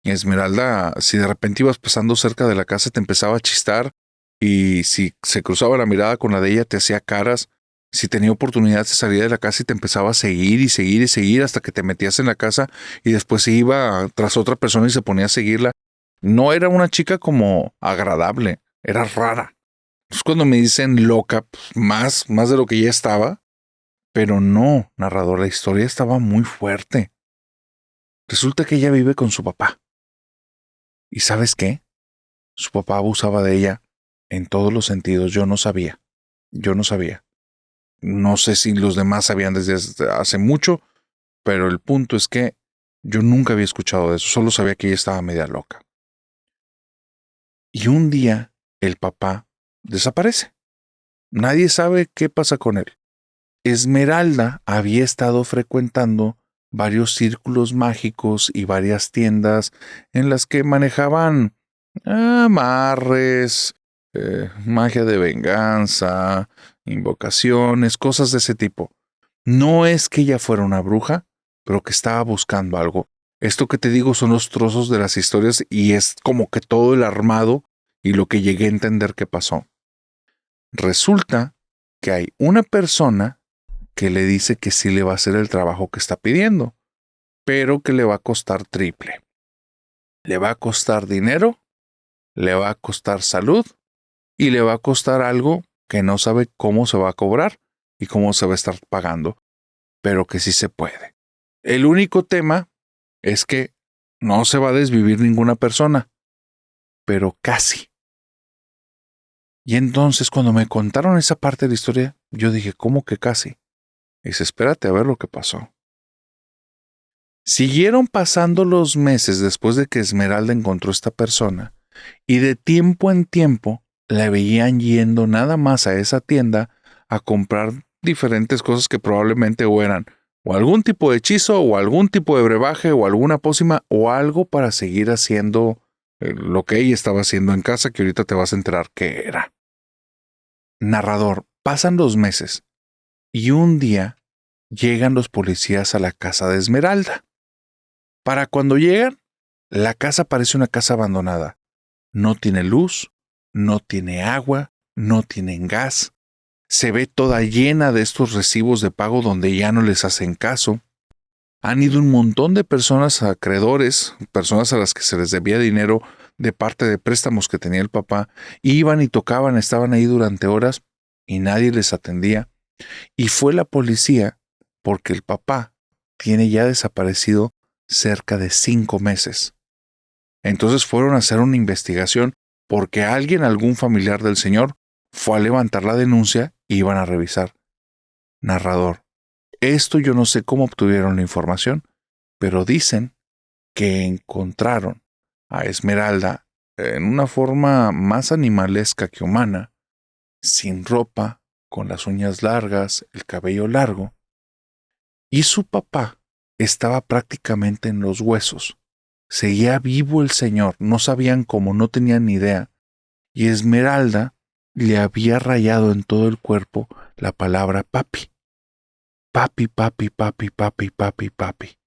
Esmeralda, si de repente ibas pasando cerca de la casa, te empezaba a chistar. Y si se cruzaba la mirada con la de ella, te hacía caras. Si tenía oportunidad, se salía de la casa y te empezaba a seguir y seguir y seguir hasta que te metías en la casa y después se iba tras otra persona y se ponía a seguirla. No era una chica como agradable, era rara. Entonces cuando me dicen loca, pues más de lo que ya estaba, pero no, narrador, la historia estaba muy fuerte. Resulta que ella vive con su papá. ¿Y sabes qué? Su papá abusaba de ella en todos los sentidos. Yo no sabía. No sé si los demás sabían desde hace mucho, pero el punto es que yo nunca había escuchado de eso. Solo sabía que ella estaba media loca. Y un día el papá desaparece. Nadie sabe qué pasa con él. Esmeralda había estado frecuentando varios círculos mágicos y varias tiendas en las que manejaban amarres, magia de venganza, invocaciones, cosas de ese tipo. No es que ella fuera una bruja, pero que estaba buscando algo. Esto que te digo son los trozos de las historias y es como que todo el armado y lo que llegué a entender que pasó. Resulta que hay una persona que le dice que sí le va a hacer el trabajo que está pidiendo, pero que le va a costar triple. Le va a costar dinero, le va a costar salud y le va a costar algo que no sabe cómo se va a cobrar y cómo se va a estar pagando, pero que sí se puede. El único tema es que no se va a desvivir ninguna persona, pero casi. Y entonces cuando me contaron esa parte de la historia, yo dije, ¿cómo que casi? Y dice, espérate a ver lo que pasó. Siguieron pasando los meses después de que Esmeralda encontró a esta persona, y de tiempo en tiempo la veían yendo nada más a esa tienda a comprar diferentes cosas que probablemente o eran o algún tipo de hechizo o algún tipo de brebaje o alguna pócima o algo para seguir haciendo lo que ella estaba haciendo en casa, que ahorita te vas a enterar qué era. Narrador, pasan 2 meses y un día llegan los policías a la casa de Esmeralda. Para cuando llegan, la casa parece una casa abandonada. No tiene luz, no tiene agua, no tienen gas. Se ve toda llena de estos recibos de pago donde ya no les hacen caso. Han ido un montón de personas acreedores, personas a las que se les debía dinero de parte de préstamos que tenía el papá. Iban y tocaban, estaban ahí durante horas y nadie les atendía. Y fue la policía porque el papá tiene ya desaparecido cerca de 5 meses. Entonces fueron a hacer una investigación porque algún familiar del señor, fue a levantar la denuncia y iban a revisar. Narrador, esto yo no sé cómo obtuvieron la información, pero dicen que encontraron a Esmeralda en una forma más animalesca que humana, sin ropa, con las uñas largas, el cabello largo, y su papá estaba prácticamente en los huesos. Seguía vivo el señor, no sabían cómo, no tenían ni idea, y Esmeralda le había rayado en todo el cuerpo la palabra papi. Papi, papi, papi, papi, papi, papi.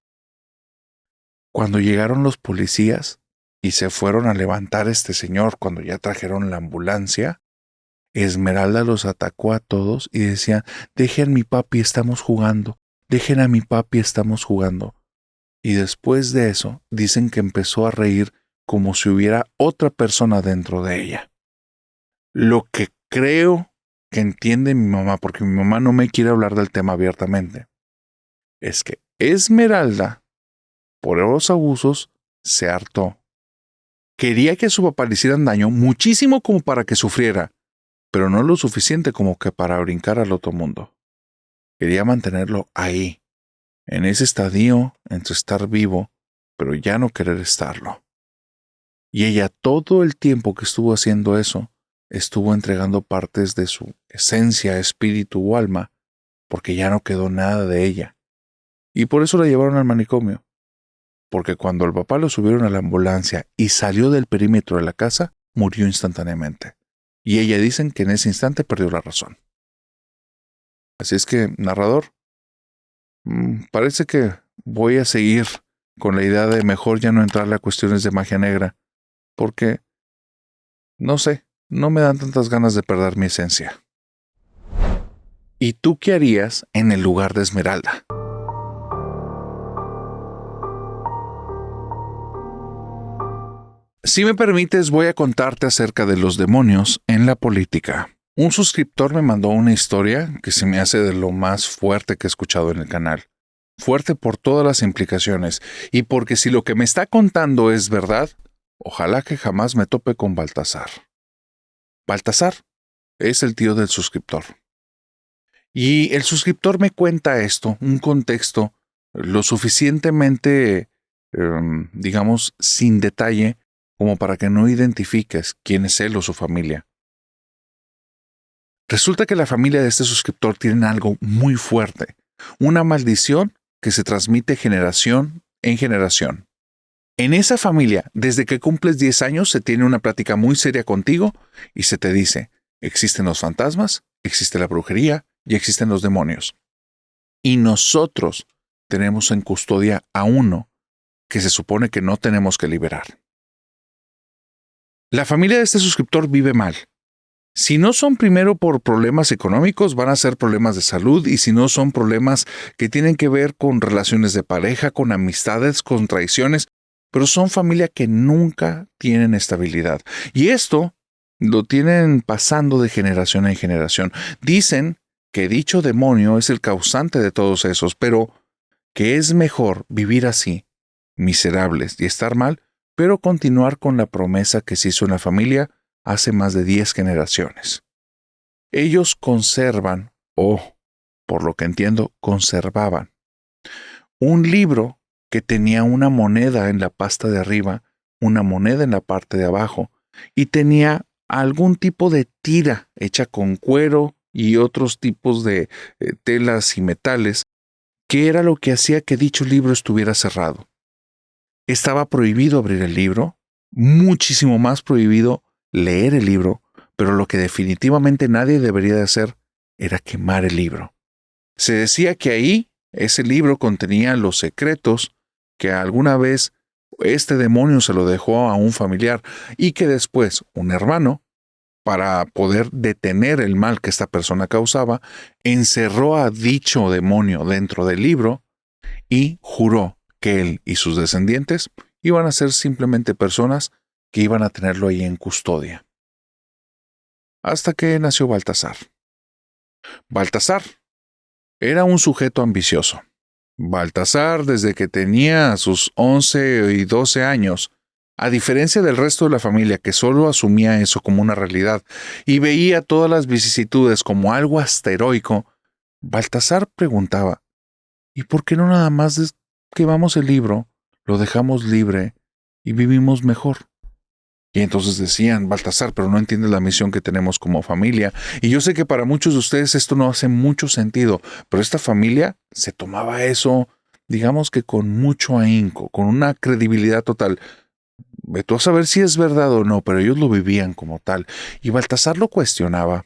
Cuando llegaron los policías y se fueron a levantar a este señor cuando ya trajeron la ambulancia, Esmeralda los atacó a todos y decía, dejen a mi papi, estamos jugando, dejen a mi papi, estamos jugando. Y después de eso, dicen que empezó a reír como si hubiera otra persona dentro de ella. Lo que creo que entiende mi mamá, porque mi mamá no me quiere hablar del tema abiertamente, es que Esmeralda, por los abusos, se hartó. Quería que a su papá le hicieran daño muchísimo como para que sufriera, pero no lo suficiente como que para brincar al otro mundo. Quería mantenerlo ahí, en ese estadio entre estar vivo, pero ya no querer estarlo. Y ella todo el tiempo que estuvo haciendo eso, estuvo entregando partes de su esencia, espíritu o alma, porque ya no quedó nada de ella. Y por eso la llevaron al manicomio. Porque cuando el papá lo subieron a la ambulancia y salió del perímetro de la casa, murió instantáneamente. Y ella dicen que en ese instante perdió la razón. Así es que, narrador, parece que voy a seguir con la idea de mejor ya no entrarle a cuestiones de magia negra, porque, no sé, no me dan tantas ganas de perder mi esencia. ¿Y tú qué harías en el lugar de Esmeralda? Si me permites, voy a contarte acerca de los demonios en la política. Un suscriptor me mandó una historia que se me hace de lo más fuerte que he escuchado en el canal. Fuerte por todas las implicaciones, y porque si lo que me está contando es verdad, ojalá que jamás me tope con Baltasar. Baltasar es el tío del suscriptor. Y el suscriptor me cuenta esto, un contexto lo suficientemente, digamos, sin detalle, como para que no identifiques quién es él o su familia. Resulta que la familia de este suscriptor tiene algo muy fuerte, una maldición que se transmite generación en generación. En esa familia, desde que cumples 10 años, se tiene una plática muy seria contigo y se te dice, existen los fantasmas, existe la brujería y existen los demonios. Y nosotros tenemos en custodia a uno que se supone que no tenemos que liberar. La familia de este suscriptor vive mal. Si no son primero por problemas económicos, van a ser problemas de salud, y si no son problemas que tienen que ver con relaciones de pareja, con amistades, con traiciones, pero son familia que nunca tienen estabilidad. Y esto lo tienen pasando de generación en generación. Dicen que dicho demonio es el causante de todos esos, pero que es mejor vivir así, miserables y estar mal, pero continuar con la promesa que se hizo en la familia hace más de 10 generaciones. Ellos conservan, o, por lo que entiendo, conservaban, un libro que tenía una moneda en la pasta de arriba, una moneda en la parte de abajo, y tenía algún tipo de tira hecha con cuero, y otros tipos de telas y metales, que era lo que hacía que dicho libro estuviera cerrado. Estaba prohibido abrir el libro, muchísimo más prohibido leer el libro, pero lo que definitivamente nadie debería de hacer era quemar el libro. Se decía que ahí ese libro contenía los secretos que alguna vez este demonio se lo dejó a un familiar y que después un hermano, para poder detener el mal que esta persona causaba, encerró a dicho demonio dentro del libro y juró que él y sus descendientes iban a ser simplemente personas que iban a tenerlo ahí en custodia. Hasta que nació Baltasar. Baltasar era un sujeto ambicioso. Baltasar, desde que tenía sus 11 y 12 años, a diferencia del resto de la familia que solo asumía eso como una realidad y veía todas las vicisitudes como algo hasta heroico, Baltasar preguntaba, ¿y por qué no nada más quemamos el libro, lo dejamos libre y vivimos mejor? Y entonces decían, Baltasar, pero no entiendes la misión que tenemos como familia. Y yo sé que para muchos de ustedes esto no hace mucho sentido, pero esta familia se tomaba eso, digamos que con mucho ahínco, con una credibilidad total. Ve tú a saber si es verdad o no, pero ellos lo vivían como tal. Y Baltasar lo cuestionaba.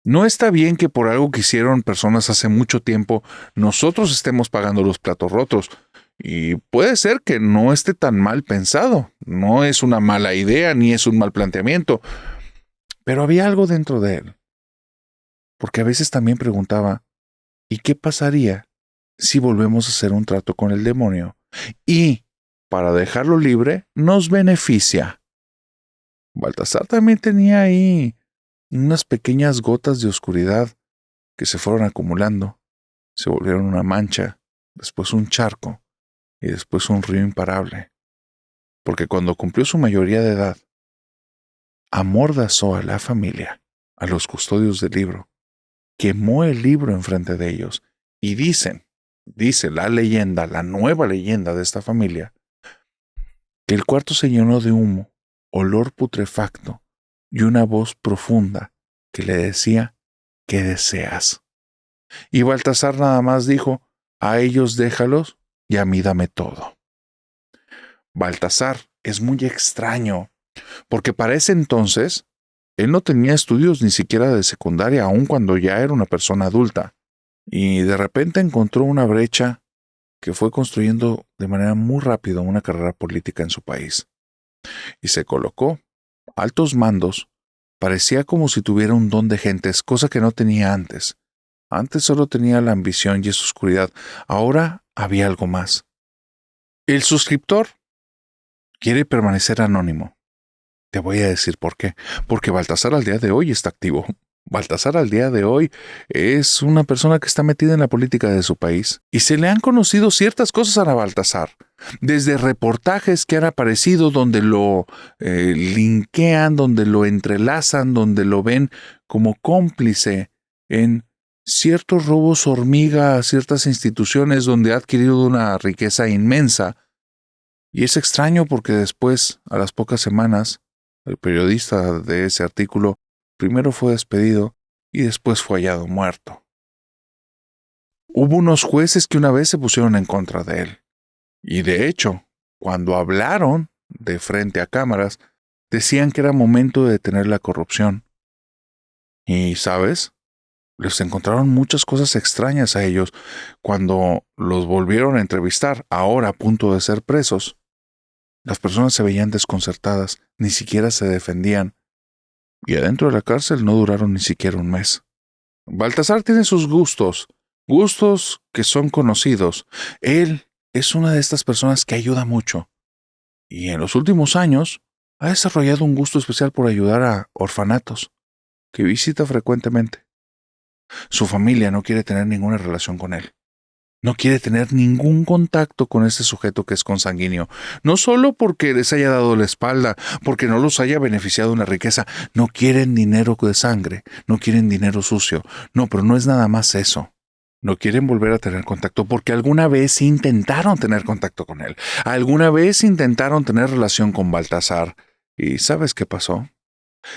No está bien que por algo que hicieron personas hace mucho tiempo, nosotros estemos pagando los platos rotos. Y puede ser que no esté tan mal pensado, no es una mala idea ni es un mal planteamiento, pero había algo dentro de él. Porque a veces también preguntaba, ¿y qué pasaría si volvemos a hacer un trato con el demonio? Y, para dejarlo libre, nos beneficia. Baltasar también tenía ahí unas pequeñas gotas de oscuridad que se fueron acumulando, se volvieron una mancha, después un charco, y después un río imparable, porque cuando cumplió su mayoría de edad, amordazó a la familia, a los custodios del libro, quemó el libro enfrente de ellos, y dice la leyenda, la nueva leyenda de esta familia, que el cuarto se llenó de humo, olor putrefacto, y una voz profunda que le decía, ¿qué deseas? Y Baltasar nada más dijo, a ellos déjalos, y a mí dame todo. Baltasar es muy extraño, porque para ese entonces él no tenía estudios ni siquiera de secundaria, aun cuando ya era una persona adulta, y de repente encontró una brecha que fue construyendo de manera muy rápida una carrera política en su país. Y se colocó altos mandos, parecía como si tuviera un don de gentes, cosa que no tenía antes. Antes solo tenía la ambición y esa oscuridad, ahora había algo más. El suscriptor quiere permanecer anónimo. Te voy a decir por qué. Porque Baltasar al día de hoy está activo. Baltasar al día de hoy es una persona que está metida en la política de su país. Y se le han conocido ciertas cosas a Baltasar. Desde reportajes que han aparecido donde lo linkean, donde lo entrelazan, donde lo ven como cómplice en ciertos robos hormiga a ciertas instituciones donde ha adquirido una riqueza inmensa. Y es extraño porque después, a las pocas semanas, el periodista de ese artículo primero fue despedido y después fue hallado muerto. Hubo unos jueces que una vez se pusieron en contra de él. Y de hecho, cuando hablaron de frente a cámaras, decían que era momento de detener la corrupción. Y, ¿sabes? Les encontraron muchas cosas extrañas a ellos cuando los volvieron a entrevistar, ahora a punto de ser presos. Las personas se veían desconcertadas, ni siquiera se defendían, y adentro de la cárcel no duraron ni siquiera un mes. Baltasar tiene sus gustos que son conocidos. Él es una de estas personas que ayuda mucho, y en los últimos años ha desarrollado un gusto especial por ayudar a orfanatos, que visita frecuentemente. Su familia no quiere tener ninguna relación con él. No quiere tener ningún contacto con este sujeto que es consanguíneo. No solo porque les haya dado la espalda, porque no los haya beneficiado en la riqueza. No quieren dinero de sangre, no quieren dinero sucio. No, pero no es nada más eso. No quieren volver a tener contacto porque alguna vez intentaron tener contacto con él. Alguna vez intentaron tener relación con Baltasar. ¿Y sabes qué pasó?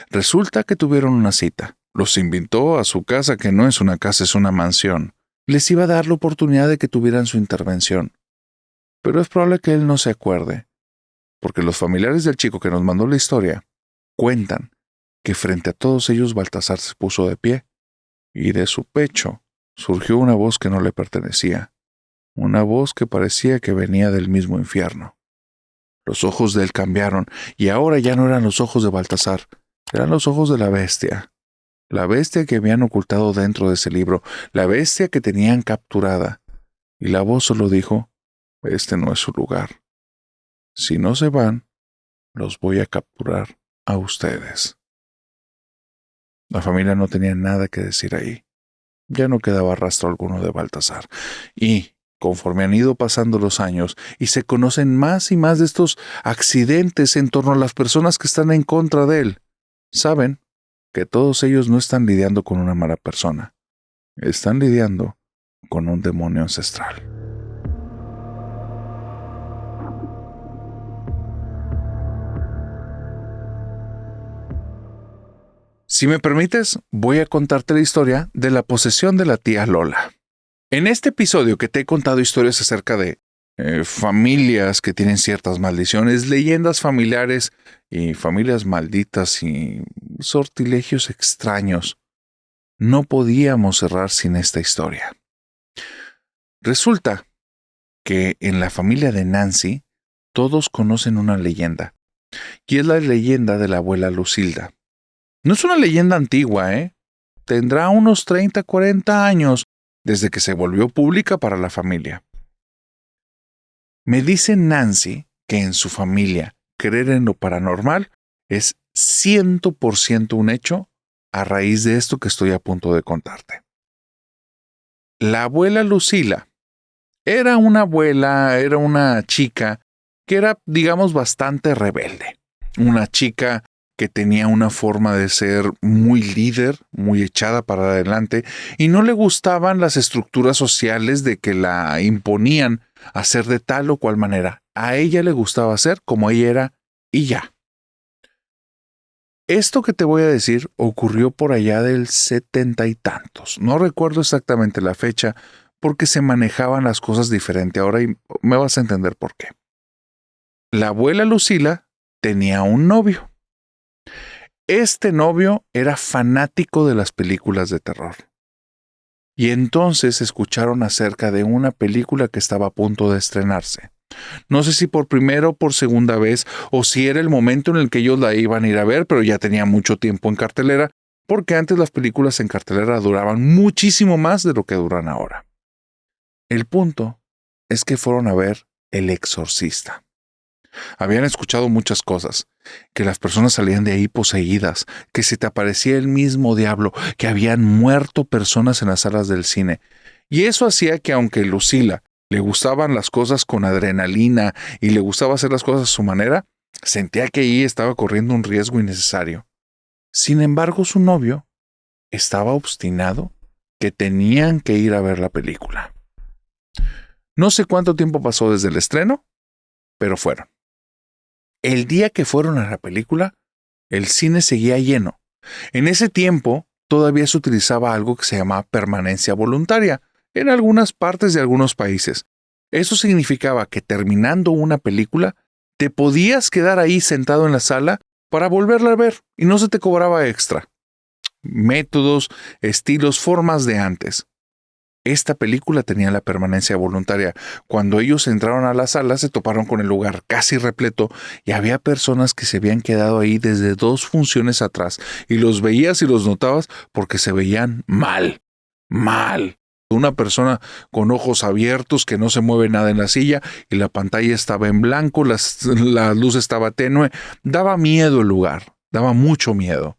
Resulta que tuvieron una cita. Los invitó a su casa, que no es una casa, es una mansión. Les iba a dar la oportunidad de que tuvieran su intervención. Pero es probable que él no se acuerde, porque los familiares del chico que nos mandó la historia cuentan que frente a todos ellos Baltasar se puso de pie, y de su pecho surgió una voz que no le pertenecía, una voz que parecía que venía del mismo infierno. Los ojos de él cambiaron, y ahora ya no eran los ojos de Baltasar, eran los ojos de la bestia que habían ocultado dentro de ese libro, la bestia que tenían capturada. Y la voz solo dijo: este no es su lugar. Si no se van, los voy a capturar a ustedes. La familia no tenía nada que decir ahí. Ya no quedaba rastro alguno de Baltasar. Y, conforme han ido pasando los años y se conocen más y más de estos accidentes en torno a las personas que están en contra de él, saben que todos ellos no están lidiando con una mala persona. Están lidiando con un demonio ancestral. Si me permites, voy a contarte la historia de la posesión de la tía Lola. En este episodio que te he contado historias acerca de familias que tienen ciertas maldiciones, leyendas familiares y familias malditas y sortilegios extraños, no podíamos cerrar sin esta historia. Resulta que en la familia de Nancy todos conocen una leyenda, y es la leyenda de la abuela Lucilda. No es una leyenda antigua, Tendrá unos 30, 40 años desde que se volvió pública para la familia. Me dice Nancy que en su familia creer en lo paranormal es 100% un hecho a raíz de esto que estoy a punto de contarte. La abuela Lucila era una chica que era, digamos, bastante rebelde. Una chica que tenía una forma de ser muy líder, muy echada para adelante, y no le gustaban las estructuras sociales de que la imponían a ser de tal o cual manera. A ella le gustaba ser como ella era y ya. Esto que te voy a decir ocurrió por allá del 70 y tantos. No recuerdo exactamente la fecha porque se manejaban las cosas diferente ahora y me vas a entender por qué. La abuela Lucila tenía un novio. Este novio era fanático de las películas de terror. Y entonces escucharon acerca de una película que estaba a punto de estrenarse. No sé si por primera o por segunda vez, o si era el momento en el que ellos la iban a ir a ver, pero ya tenía mucho tiempo en cartelera, porque antes las películas en cartelera duraban muchísimo más de lo que duran ahora. El punto es que fueron a ver El Exorcista. Habían escuchado muchas cosas, que las personas salían de ahí poseídas, que se te aparecía el mismo diablo, que habían muerto personas en las salas del cine. Y eso hacía que aunque Lucila le gustaban las cosas con adrenalina y le gustaba hacer las cosas a su manera, sentía que ahí estaba corriendo un riesgo innecesario. Sin embargo, su novio estaba obstinado que tenían que ir a ver la película. No sé cuánto tiempo pasó desde el estreno, pero fueron. El día que fueron a la película, el cine seguía lleno. En ese tiempo, todavía se utilizaba algo que se llamaba permanencia voluntaria en algunas partes de algunos países. Eso significaba que terminando una película, te podías quedar ahí sentado en la sala para volverla a ver y no se te cobraba extra. Métodos, estilos, formas de antes. Esta película tenía la permanencia voluntaria. Cuando ellos entraron a la sala, se toparon con el lugar casi repleto y había personas que se habían quedado ahí desde 2 funciones atrás y los veías y los notabas porque se veían mal. Una persona con ojos abiertos que no se mueve nada en la silla y la pantalla estaba en blanco, la luz estaba tenue. Daba miedo el lugar, daba mucho miedo.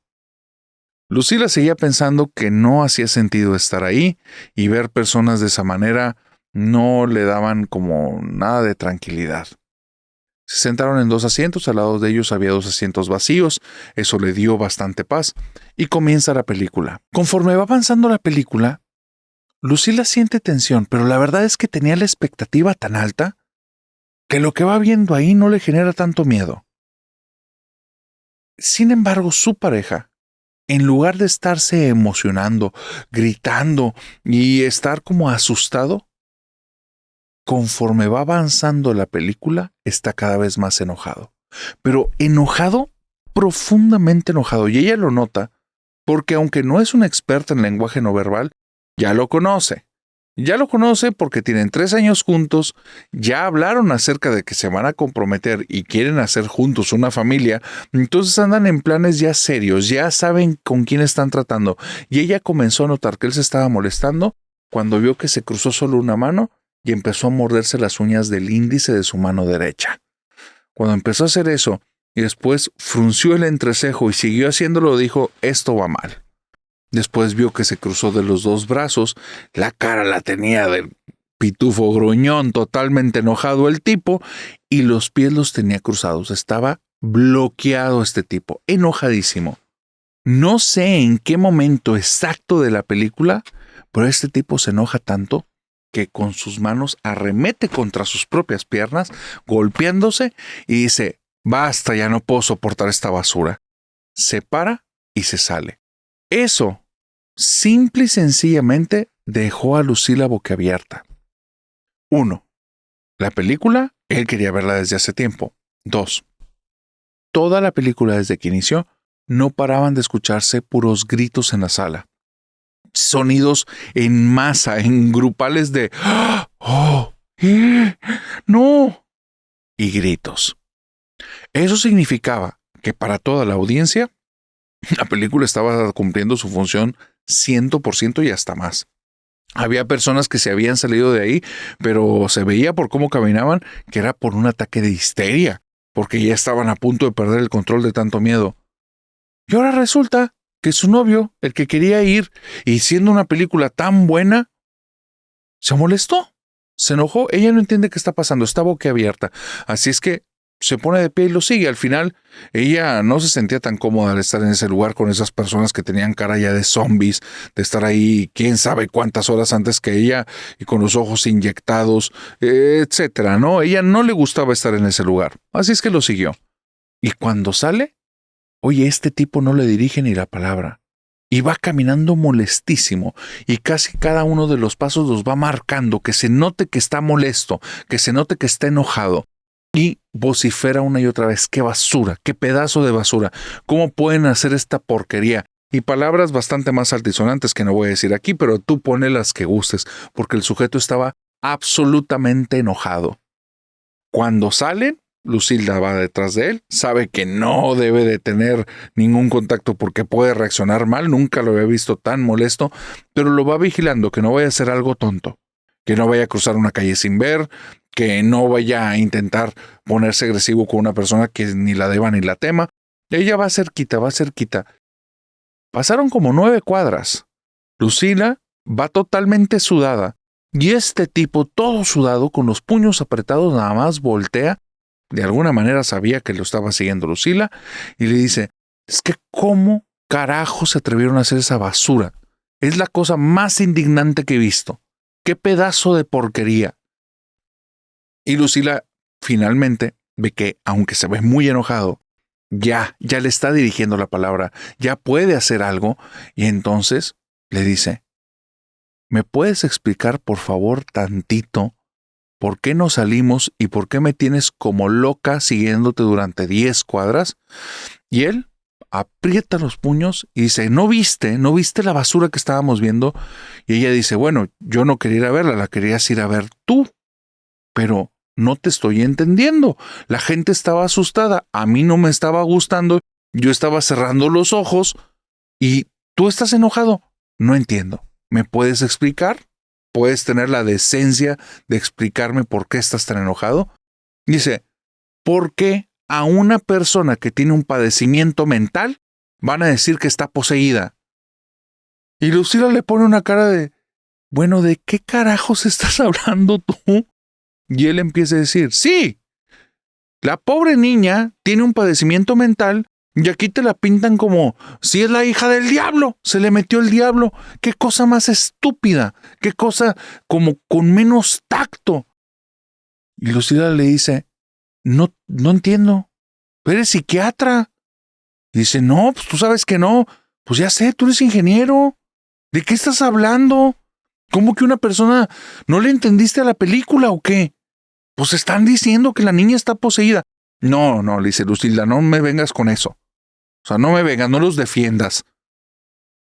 Lucila seguía pensando que no hacía sentido estar ahí y ver personas de esa manera no le daban como nada de tranquilidad. Se sentaron en 2 asientos, al lado de ellos había 2 asientos vacíos, eso le dio bastante paz, y comienza la película. Conforme va avanzando la película, Lucila siente tensión, pero la verdad es que tenía la expectativa tan alta que lo que va viendo ahí no le genera tanto miedo. Sin embargo, su pareja en lugar de estarse emocionando, gritando y estar como asustado, conforme va avanzando la película, está cada vez más enojado. Pero enojado, profundamente enojado. Y ella lo nota porque aunque no es una experta en lenguaje no verbal, ya lo conoce. Ya lo conoce porque tienen 3 años juntos, ya hablaron acerca de que se van a comprometer y quieren hacer juntos una familia, entonces andan en planes ya serios, ya saben con quién están tratando. Y ella comenzó a notar que él se estaba molestando cuando vio que se cruzó solo una mano y empezó a morderse las uñas del índice de su mano derecha. Cuando empezó a hacer eso y después frunció el entrecejo y siguió haciéndolo, dijo, esto va mal. Después vio que se cruzó de los 2 brazos, la cara la tenía del pitufo gruñón, totalmente enojado el tipo, y los pies los tenía cruzados. Estaba bloqueado este tipo, enojadísimo. No sé en qué momento exacto de la película, pero este tipo se enoja tanto que con sus manos arremete contra sus propias piernas, golpeándose, y dice, basta, ya no puedo soportar esta basura. Se para y se sale. Eso, simple y sencillamente, dejó a Lucila boquiabierta. 1. La película, él quería verla desde hace tiempo. 2. Toda la película desde que inició, no paraban de escucharse puros gritos en la sala. Sonidos en masa, en grupales de ¡oh! ¡No! Y gritos. Eso significaba que para toda la audiencia, la película estaba cumpliendo su función 100% y hasta más. Había personas que se habían salido de ahí, pero se veía por cómo caminaban que era por un ataque de histeria, porque ya estaban a punto de perder el control de tanto miedo. Y ahora resulta que su novio, el que quería ir, y siendo una película tan buena, se molestó, se enojó. Ella no entiende qué está pasando, está boquiabierta. Así es que se pone de pie y lo sigue. Al final, ella no se sentía tan cómoda al estar en ese lugar con esas personas que tenían cara ya de zombies, de estar ahí quién sabe cuántas horas antes que ella y con los ojos inyectados, etcétera, ¿no? Ella no le gustaba estar en ese lugar. Así es que lo siguió. Y cuando sale, oye, este tipo no le dirige ni la palabra. Y va caminando molestísimo y casi cada uno de los pasos los va marcando, que se note que está molesto, que se note que está enojado. Y vocifera una y otra vez, qué basura, qué pedazo de basura, cómo pueden hacer esta porquería. Y palabras bastante más altisonantes que no voy a decir aquí, pero tú ponle las que gustes, porque el sujeto estaba absolutamente enojado. Cuando salen, Lucila va detrás de él, sabe que no debe de tener ningún contacto porque puede reaccionar mal, nunca lo había visto tan molesto, pero lo va vigilando, que no vaya a hacer algo tonto, que no vaya a cruzar una calle sin ver, que no vaya a intentar ponerse agresivo con una persona que ni la deba ni la tema. Ella va cerquita, va cerquita. Pasaron como 9 cuadras. Lucila va totalmente sudada y este tipo todo sudado con los puños apretados nada más voltea. De alguna manera sabía que lo estaba siguiendo Lucila y le dice, es que ¿cómo carajo se atrevieron a hacer esa basura? Es la cosa más indignante que he visto. ¡Qué pedazo de porquería! Y Lucila finalmente ve que, aunque se ve muy enojado, ya le está dirigiendo la palabra, ya puede hacer algo, y entonces le dice, ¿me puedes explicar por favor tantito por qué no salimos y por qué me tienes como loca siguiéndote durante 10 cuadras? Y él aprieta los puños y dice, ¿no viste la basura que estábamos viendo? Y ella dice, bueno, yo no quería ir a verla, la querías ir a ver tú, pero no te estoy entendiendo. La gente estaba asustada, a mí no me estaba gustando, yo estaba cerrando los ojos y tú estás enojado. No entiendo. ¿Me puedes explicar? ¿Puedes tener la decencia de explicarme por qué estás tan enojado? Dice, ¿por qué a una persona que tiene un padecimiento mental van a decir que está poseída? Y Lucila le pone una cara de, bueno, ¿de qué carajos estás hablando tú? Y él empieza a decir, sí, la pobre niña tiene un padecimiento mental y aquí te la pintan como si es la hija del diablo, se le metió el diablo. Qué cosa más estúpida, qué cosa como con menos tacto. Y Lucila le dice, no entiendo, ¿eres psiquiatra? Y dice, no, pues tú sabes que no, Pues ya sé, tú eres ingeniero. ¿De qué estás hablando? ¿Cómo que una persona no le entendiste a la película o qué? Pues están diciendo que la niña está poseída. No, le dice Lucilda, no me vengas con eso. O sea, no me vengas, no los defiendas.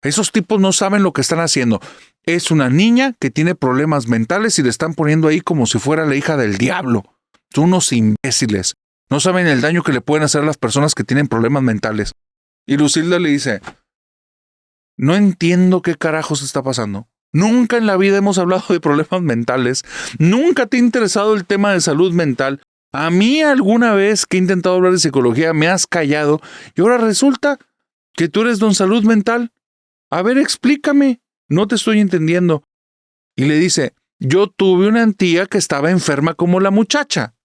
Esos tipos no saben lo que están haciendo. Es una niña que tiene problemas mentales y le están poniendo ahí como si fuera la hija del diablo. Son unos imbéciles. No saben el daño que le pueden hacer a las personas que tienen problemas mentales. Y Lucilda le dice, no entiendo qué carajos está pasando. Nunca en la vida hemos hablado de problemas mentales. Nunca te ha interesado el tema de salud mental. A mí alguna vez que he intentado hablar de psicología me has callado y ahora resulta que tú eres don salud mental. A ver, explícame. No te estoy entendiendo. Y le dice, yo tuve una tía que estaba enferma como la muchacha.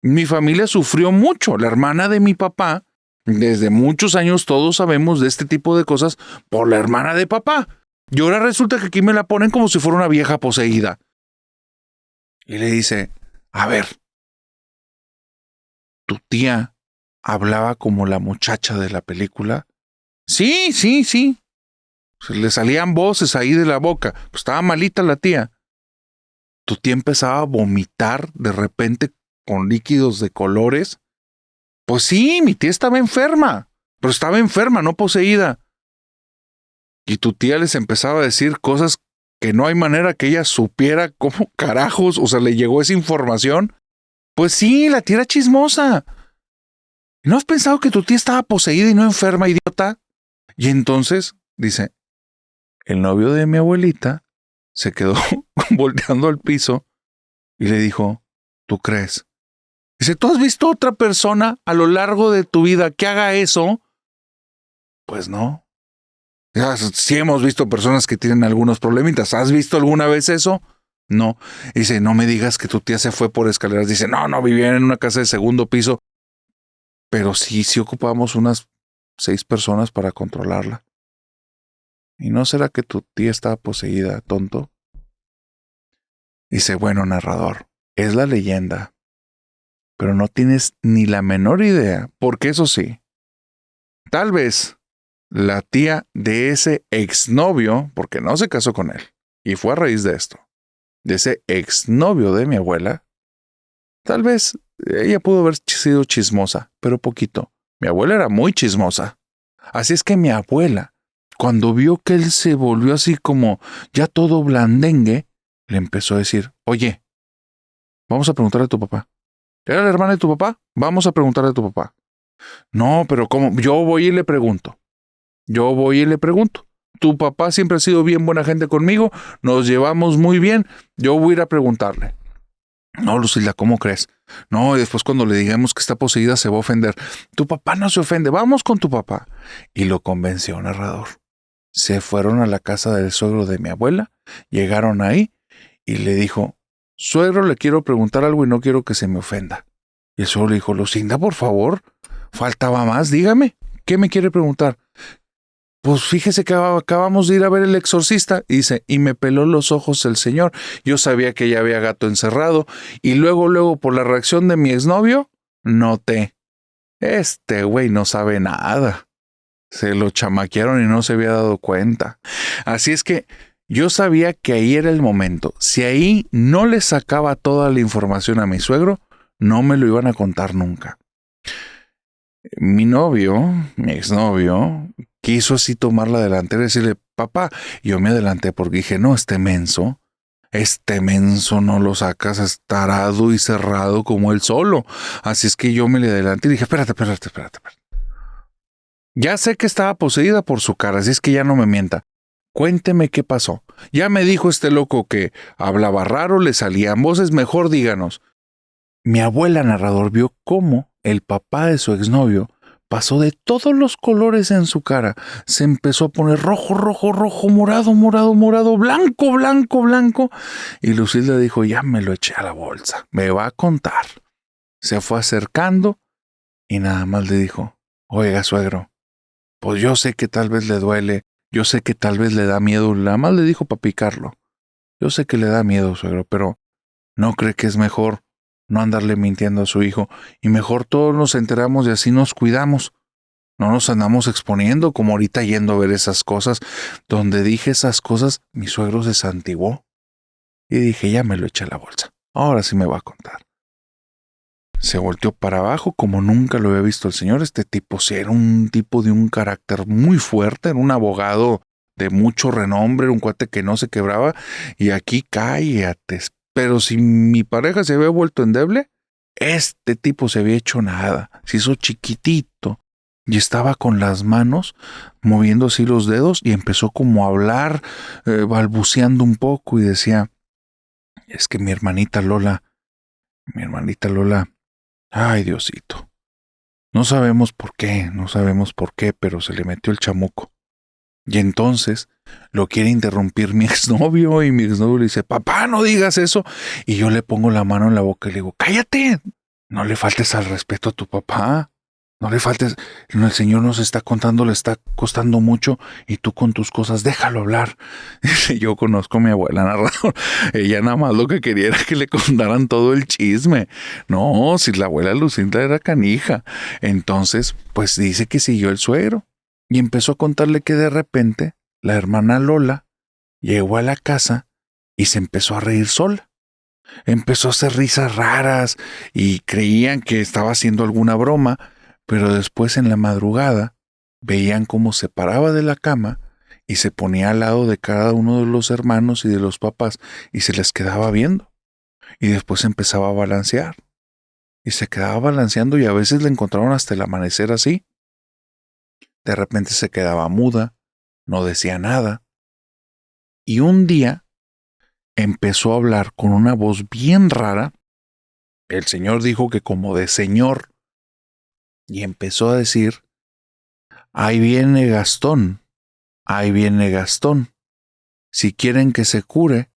Mi familia sufrió mucho. La hermana de mi papá, desde muchos años todos sabemos de este tipo de cosas por la hermana de papá. Y ahora resulta que aquí me la ponen como si fuera una vieja poseída. Y le dice, a ver, ¿tu tía hablaba como la muchacha de la película? Sí. Se le salían voces ahí de la boca. Pues estaba malita la tía. ¿Tu tía empezaba a vomitar de repente con líquidos de colores? Pues sí, mi tía estaba enferma. Pero estaba enferma, no poseída. Y tu tía les empezaba a decir cosas que no hay manera que ella supiera cómo carajos, o sea, le llegó esa información. Pues sí, la tía era chismosa. ¿No has pensado que tu tía estaba poseída y no enferma, idiota? Y entonces, dice, el novio de mi abuelita se quedó volteando al piso y le dijo, ¿tú crees? Dice, ¿tú has visto otra persona a lo largo de tu vida que haga eso? Pues no. Ya, sí hemos visto personas que tienen algunos problemitas. ¿Has visto alguna vez eso? No. Dice, no me digas que tu tía se fue por escaleras. Dice, no, vivía en una casa de segundo piso. Pero sí ocupamos unas 6 personas para controlarla. ¿Y no será que tu tía estaba poseída, tonto? Dice, bueno, narrador, es la leyenda. Pero no tienes ni la menor idea, porque eso sí, tal vez la tía de ese exnovio, porque no se casó con él, y fue a raíz de esto, de ese exnovio de mi abuela, tal vez ella pudo haber sido chismosa, pero poquito. Mi abuela era muy chismosa. Así es que mi abuela, cuando vio que él se volvió así como ya todo blandengue, le empezó a decir, oye, vamos a preguntarle a tu papá. ¿Era la hermana de tu papá? Vamos a preguntarle a tu papá. No, pero ¿cómo? Yo voy y le pregunto. Tu papá siempre ha sido bien buena gente conmigo, nos llevamos muy bien, yo voy a ir a preguntarle. No, Lucilda, ¿cómo crees? No, y después cuando le digamos que está poseída se va a ofender. Tu papá no se ofende, vamos con tu papá. Y lo convenció, narrador. Se fueron a la casa del suegro de mi abuela, llegaron ahí y le dijo, suegro, le quiero preguntar algo y no quiero que se me ofenda. Y el suegro le dijo, Lucinda, por favor, faltaba más, dígame, ¿qué me quiere preguntar? Pues fíjese que acabamos de ir a ver El Exorcista, y dice, y me peló los ojos el señor. Yo sabía que ya había gato encerrado, y luego, por la reacción de mi exnovio, noté, este güey no sabe nada. Se lo chamaquearon y no se había dado cuenta. Así es que yo sabía que ahí era el momento. Si ahí no le sacaba toda la información a mi suegro, no me lo iban a contar nunca. Mi exnovio, quiso así tomar la delantera y decirle, papá, yo me adelanté porque dije, no, este menso no lo sacas, es tarado y cerrado como él solo. Así es que yo me le adelanté y dije, espérate. Ya sé que estaba poseída por su cara, así es que ya no me mienta. Cuénteme qué pasó. Ya me dijo este loco que hablaba raro, le salían voces, mejor díganos. Mi abuela, narrador, vio cómo el papá de su exnovio pasó de todos los colores en su cara. Se empezó a poner rojo, morado, blanco. Y Lucilda dijo, ya me lo eché a la bolsa, me va a contar. Se fue acercando y nada más le dijo, oiga, suegro, pues yo sé que tal vez le duele, yo sé que tal vez le da miedo, nada más le dijo para picarlo. Yo sé que le da miedo, suegro, pero ¿no cree que es mejor no andarle mintiendo a su hijo y mejor todos nos enteramos y así nos cuidamos? No nos andamos exponiendo como ahorita yendo a ver esas cosas. Donde dije esas cosas, mi suegro se santiguó. Y dije, ya me lo eché a la bolsa. Ahora sí me va a contar. Se volteó para abajo como nunca lo había visto el señor. Este tipo sí era un tipo de un carácter muy fuerte, era un abogado de mucho renombre, un cuate que no se quebraba. Y aquí cállate. Pero si mi pareja se había vuelto endeble, este tipo se había hecho nada. Se hizo chiquitito y estaba con las manos moviendo así los dedos y empezó como a hablar, balbuceando un poco y decía, es que mi hermanita Lola, ay Diosito, no sabemos por qué, pero se le metió el chamuco. Y entonces lo quiere interrumpir mi exnovio y mi exnovio le dice, papá, no digas eso. Y yo le pongo la mano en la boca y le digo, cállate, no le faltes al respeto a tu papá. No le faltes, el Señor nos está contando, le está costando mucho y tú con tus cosas, déjalo hablar. Yo conozco a mi abuela narrador. Ella nada más lo que quería era que le contaran todo el chisme. No, si la abuela Lucinda era canija. Entonces, pues dice que siguió el suegro y empezó a contarle que de repente la hermana Lola llegó a la casa y se empezó a reír sola. Empezó a hacer risas raras y creían que estaba haciendo alguna broma, pero después en la madrugada veían cómo se paraba de la cama y se ponía al lado de cada uno de los hermanos y de los papás y se les quedaba viendo. Y después empezaba a balancear. Y se quedaba balanceando y a veces le encontraron hasta el amanecer así. De repente se quedaba muda, no decía nada. Y un día empezó a hablar con una voz bien rara. El señor dijo que como de señor. Y empezó a decir, ahí viene Gastón, ahí viene Gastón. Si quieren que se cure,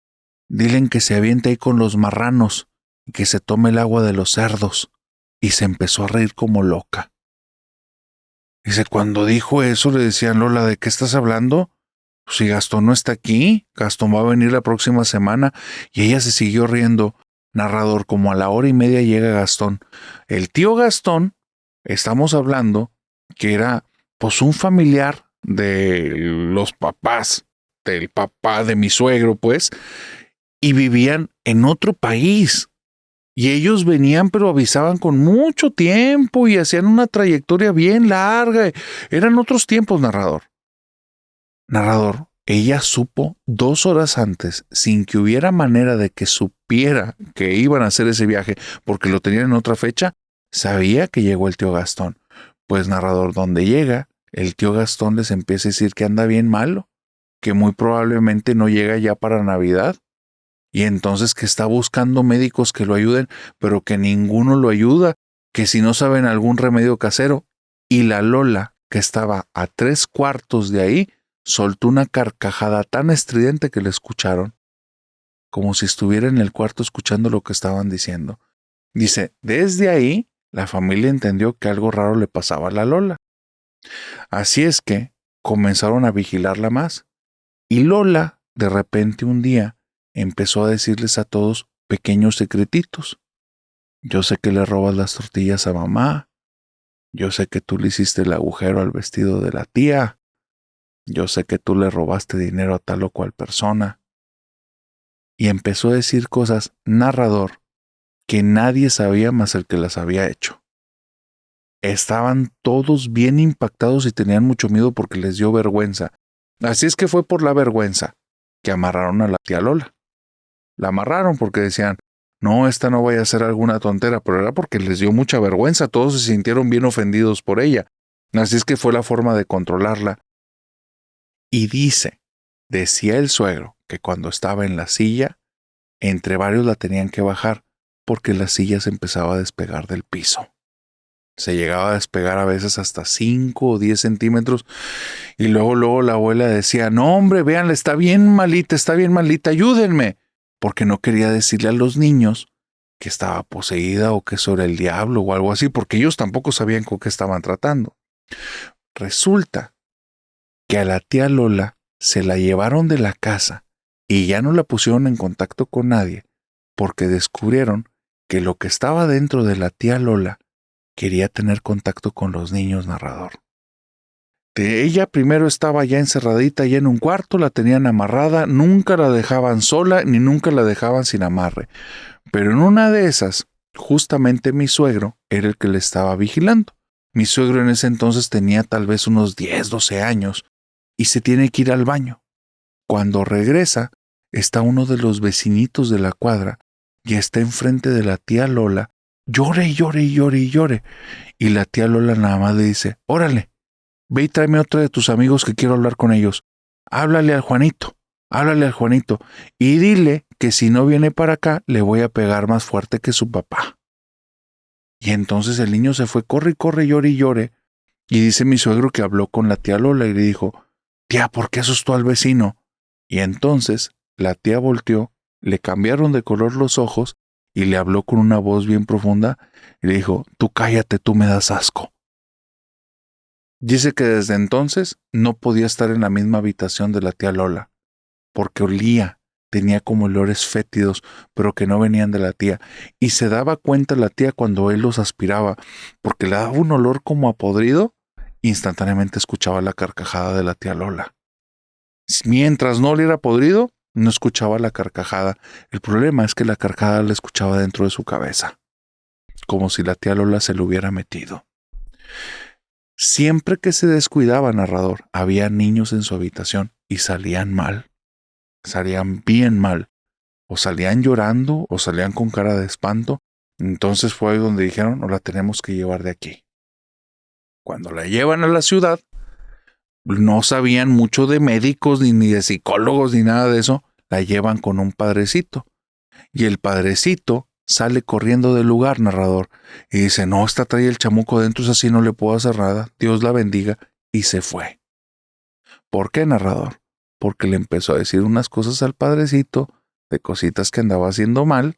dilen que se aviente ahí con los marranos y que se tome el agua de los cerdos. Y se empezó a reír como loca. Dice, cuando dijo eso le decían, Lola, ¿de qué estás hablando? Pues si Gastón no está aquí, Gastón va a venir la próxima semana. Y ella se siguió riendo. Narrador, como a la 1:30 llega Gastón. El tío Gastón, estamos hablando que era pues un familiar de los papás, del papá de mi suegro, pues, y vivían en otro país. Y ellos venían, pero avisaban con mucho tiempo y hacían una trayectoria bien larga. Eran otros tiempos, narrador. Narrador, ella supo 2 horas antes, sin que hubiera manera de que supiera que iban a hacer ese viaje, porque lo tenían en otra fecha, sabía que llegó el tío Gastón. Pues, narrador, donde llega, el tío Gastón les empieza a decir que anda bien malo, que muy probablemente no llega ya para Navidad. Y entonces que está buscando médicos que lo ayuden, pero que ninguno lo ayuda, que si no saben algún remedio casero. Y la Lola, que estaba a 3/4 de ahí, soltó una carcajada tan estridente que le escucharon, como si estuviera en el cuarto escuchando lo que estaban diciendo. Dice, desde ahí, la familia entendió que algo raro le pasaba a la Lola. Así es que comenzaron a vigilarla más. Y Lola, de repente un día, empezó a decirles a todos pequeños secretitos. Yo sé que le robas las tortillas a mamá. Yo sé que tú le hiciste el agujero al vestido de la tía. Yo sé que tú le robaste dinero a tal o cual persona. Y empezó a decir cosas, narrador, que nadie sabía más el que las había hecho. Estaban todos bien impactados y tenían mucho miedo porque les dio vergüenza. Así es que fue por la vergüenza que amarraron a la tía Lola. La amarraron porque decían, no, esta no vaya a ser alguna tontera, pero era porque les dio mucha vergüenza, todos se sintieron bien ofendidos por ella. Así es que fue la forma de controlarla. Y decía el suegro, que cuando estaba en la silla, entre varios la tenían que bajar, porque la silla se empezaba a despegar del piso. Se llegaba a despegar a veces hasta 5 o 10 centímetros, y luego la abuela decía, no hombre, véanla, está bien malita, ayúdenme. Porque no quería decirle a los niños que estaba poseída o que eso era el diablo o algo así, porque ellos tampoco sabían con qué estaban tratando. Resulta que a la tía Lola se la llevaron de la casa y ya no la pusieron en contacto con nadie, porque descubrieron que lo que estaba dentro de la tía Lola quería tener contacto con los niños, narrador. Ella primero estaba ya encerradita ya en un cuarto, la tenían amarrada, nunca la dejaban sola ni nunca la dejaban sin amarre. Pero en una de esas, justamente mi suegro era el que le estaba vigilando. Mi suegro en ese entonces tenía tal vez unos 10, 12 años y se tiene que ir al baño. Cuando regresa, está uno de los vecinitos de la cuadra y está enfrente de la tía Lola, llore y llore y llore y llore. Y la tía Lola nada más le dice, órale, ve y tráeme otro de tus amigos que quiero hablar con ellos. Háblale al Juanito y dile que si no viene para acá le voy a pegar más fuerte que su papá. Y entonces el niño se fue, corre y corre, llore y llore. Y dice mi suegro que habló con la tía Lola y le dijo, tía, ¿por qué asustó al vecino? Y entonces la tía volteó, le cambiaron de color los ojos y le habló con una voz bien profunda y le dijo, tú cállate, tú me das asco. Dice que desde entonces no podía estar en la misma habitación de la tía Lola, porque olía, tenía como olores fétidos, pero que no venían de la tía, y se daba cuenta la tía cuando él los aspiraba, porque le daba un olor como a podrido, instantáneamente escuchaba la carcajada de la tía Lola. Mientras no oliera podrido, no escuchaba la carcajada. El problema es que la carcajada la escuchaba dentro de su cabeza, como si la tía Lola se lo hubiera metido. Siempre que se descuidaba, narrador, había niños en su habitación y salían mal. Salían bien mal. O salían llorando o salían con cara de espanto. Entonces fue ahí donde dijeron, no la tenemos que llevar de aquí. Cuando la llevan a la ciudad, no sabían mucho de médicos ni de psicólogos ni nada de eso. La llevan con un padrecito. Y el padrecito sale corriendo del lugar, narrador, y dice, no, esta trae el chamuco dentro, es así, no le puedo hacer nada, Dios la bendiga, y se fue. ¿Por qué, narrador? Porque le empezó a decir unas cosas al padrecito, de cositas que andaba haciendo mal,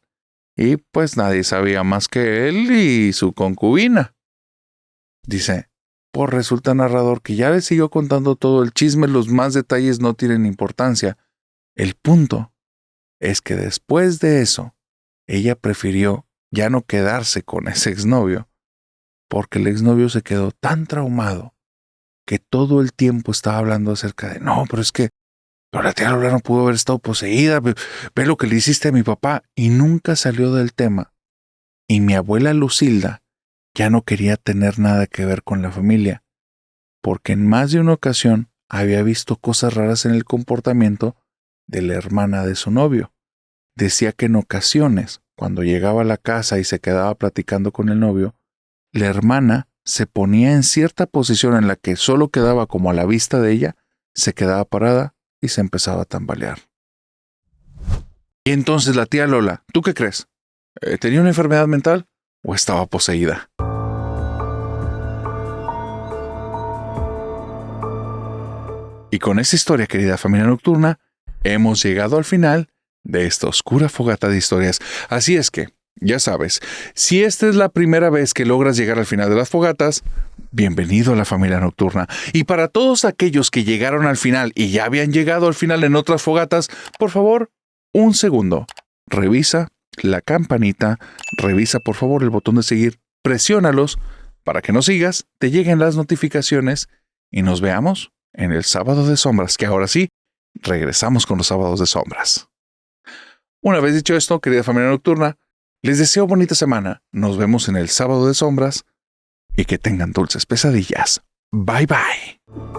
y pues nadie sabía más que él y su concubina. Dice, pues resulta, narrador, que ya le siguió contando todo el chisme, los más detalles no tienen importancia. El punto es que después de eso, ella prefirió ya no quedarse con ese exnovio, porque el exnovio se quedó tan traumado que todo el tiempo estaba hablando acerca de, no, pero es que pero la tía Lola no pudo haber estado poseída, ve lo que le hiciste a mi papá, y nunca salió del tema. Y mi abuela Lucilda ya no quería tener nada que ver con la familia, porque en más de una ocasión había visto cosas raras en el comportamiento de la hermana de su novio. Decía que en ocasiones, cuando llegaba a la casa y se quedaba platicando con el novio, la hermana se ponía en cierta posición en la que solo quedaba como a la vista de ella, se quedaba parada y se empezaba a tambalear. Y entonces la tía Lola, ¿tú qué crees? ¿Tenía una enfermedad mental o estaba poseída? Y con esta historia, querida familia nocturna, hemos llegado al final de esta oscura fogata de historias. Así es que, ya sabes, si esta es la primera vez que logras llegar al final de las fogatas, bienvenido a la familia nocturna. Y para todos aquellos que llegaron al final y ya habían llegado al final en otras fogatas, por favor, un segundo. Revisa la campanita, revisa por favor el botón de seguir, presiónalos para que nos sigas, te lleguen las notificaciones y nos veamos en el Sábado de Sombras, que ahora sí, regresamos con los Sábados de Sombras. Una vez dicho esto, querida familia nocturna, les deseo bonita semana. Nos vemos en el Sábado de Sombras y que tengan dulces pesadillas. Bye bye.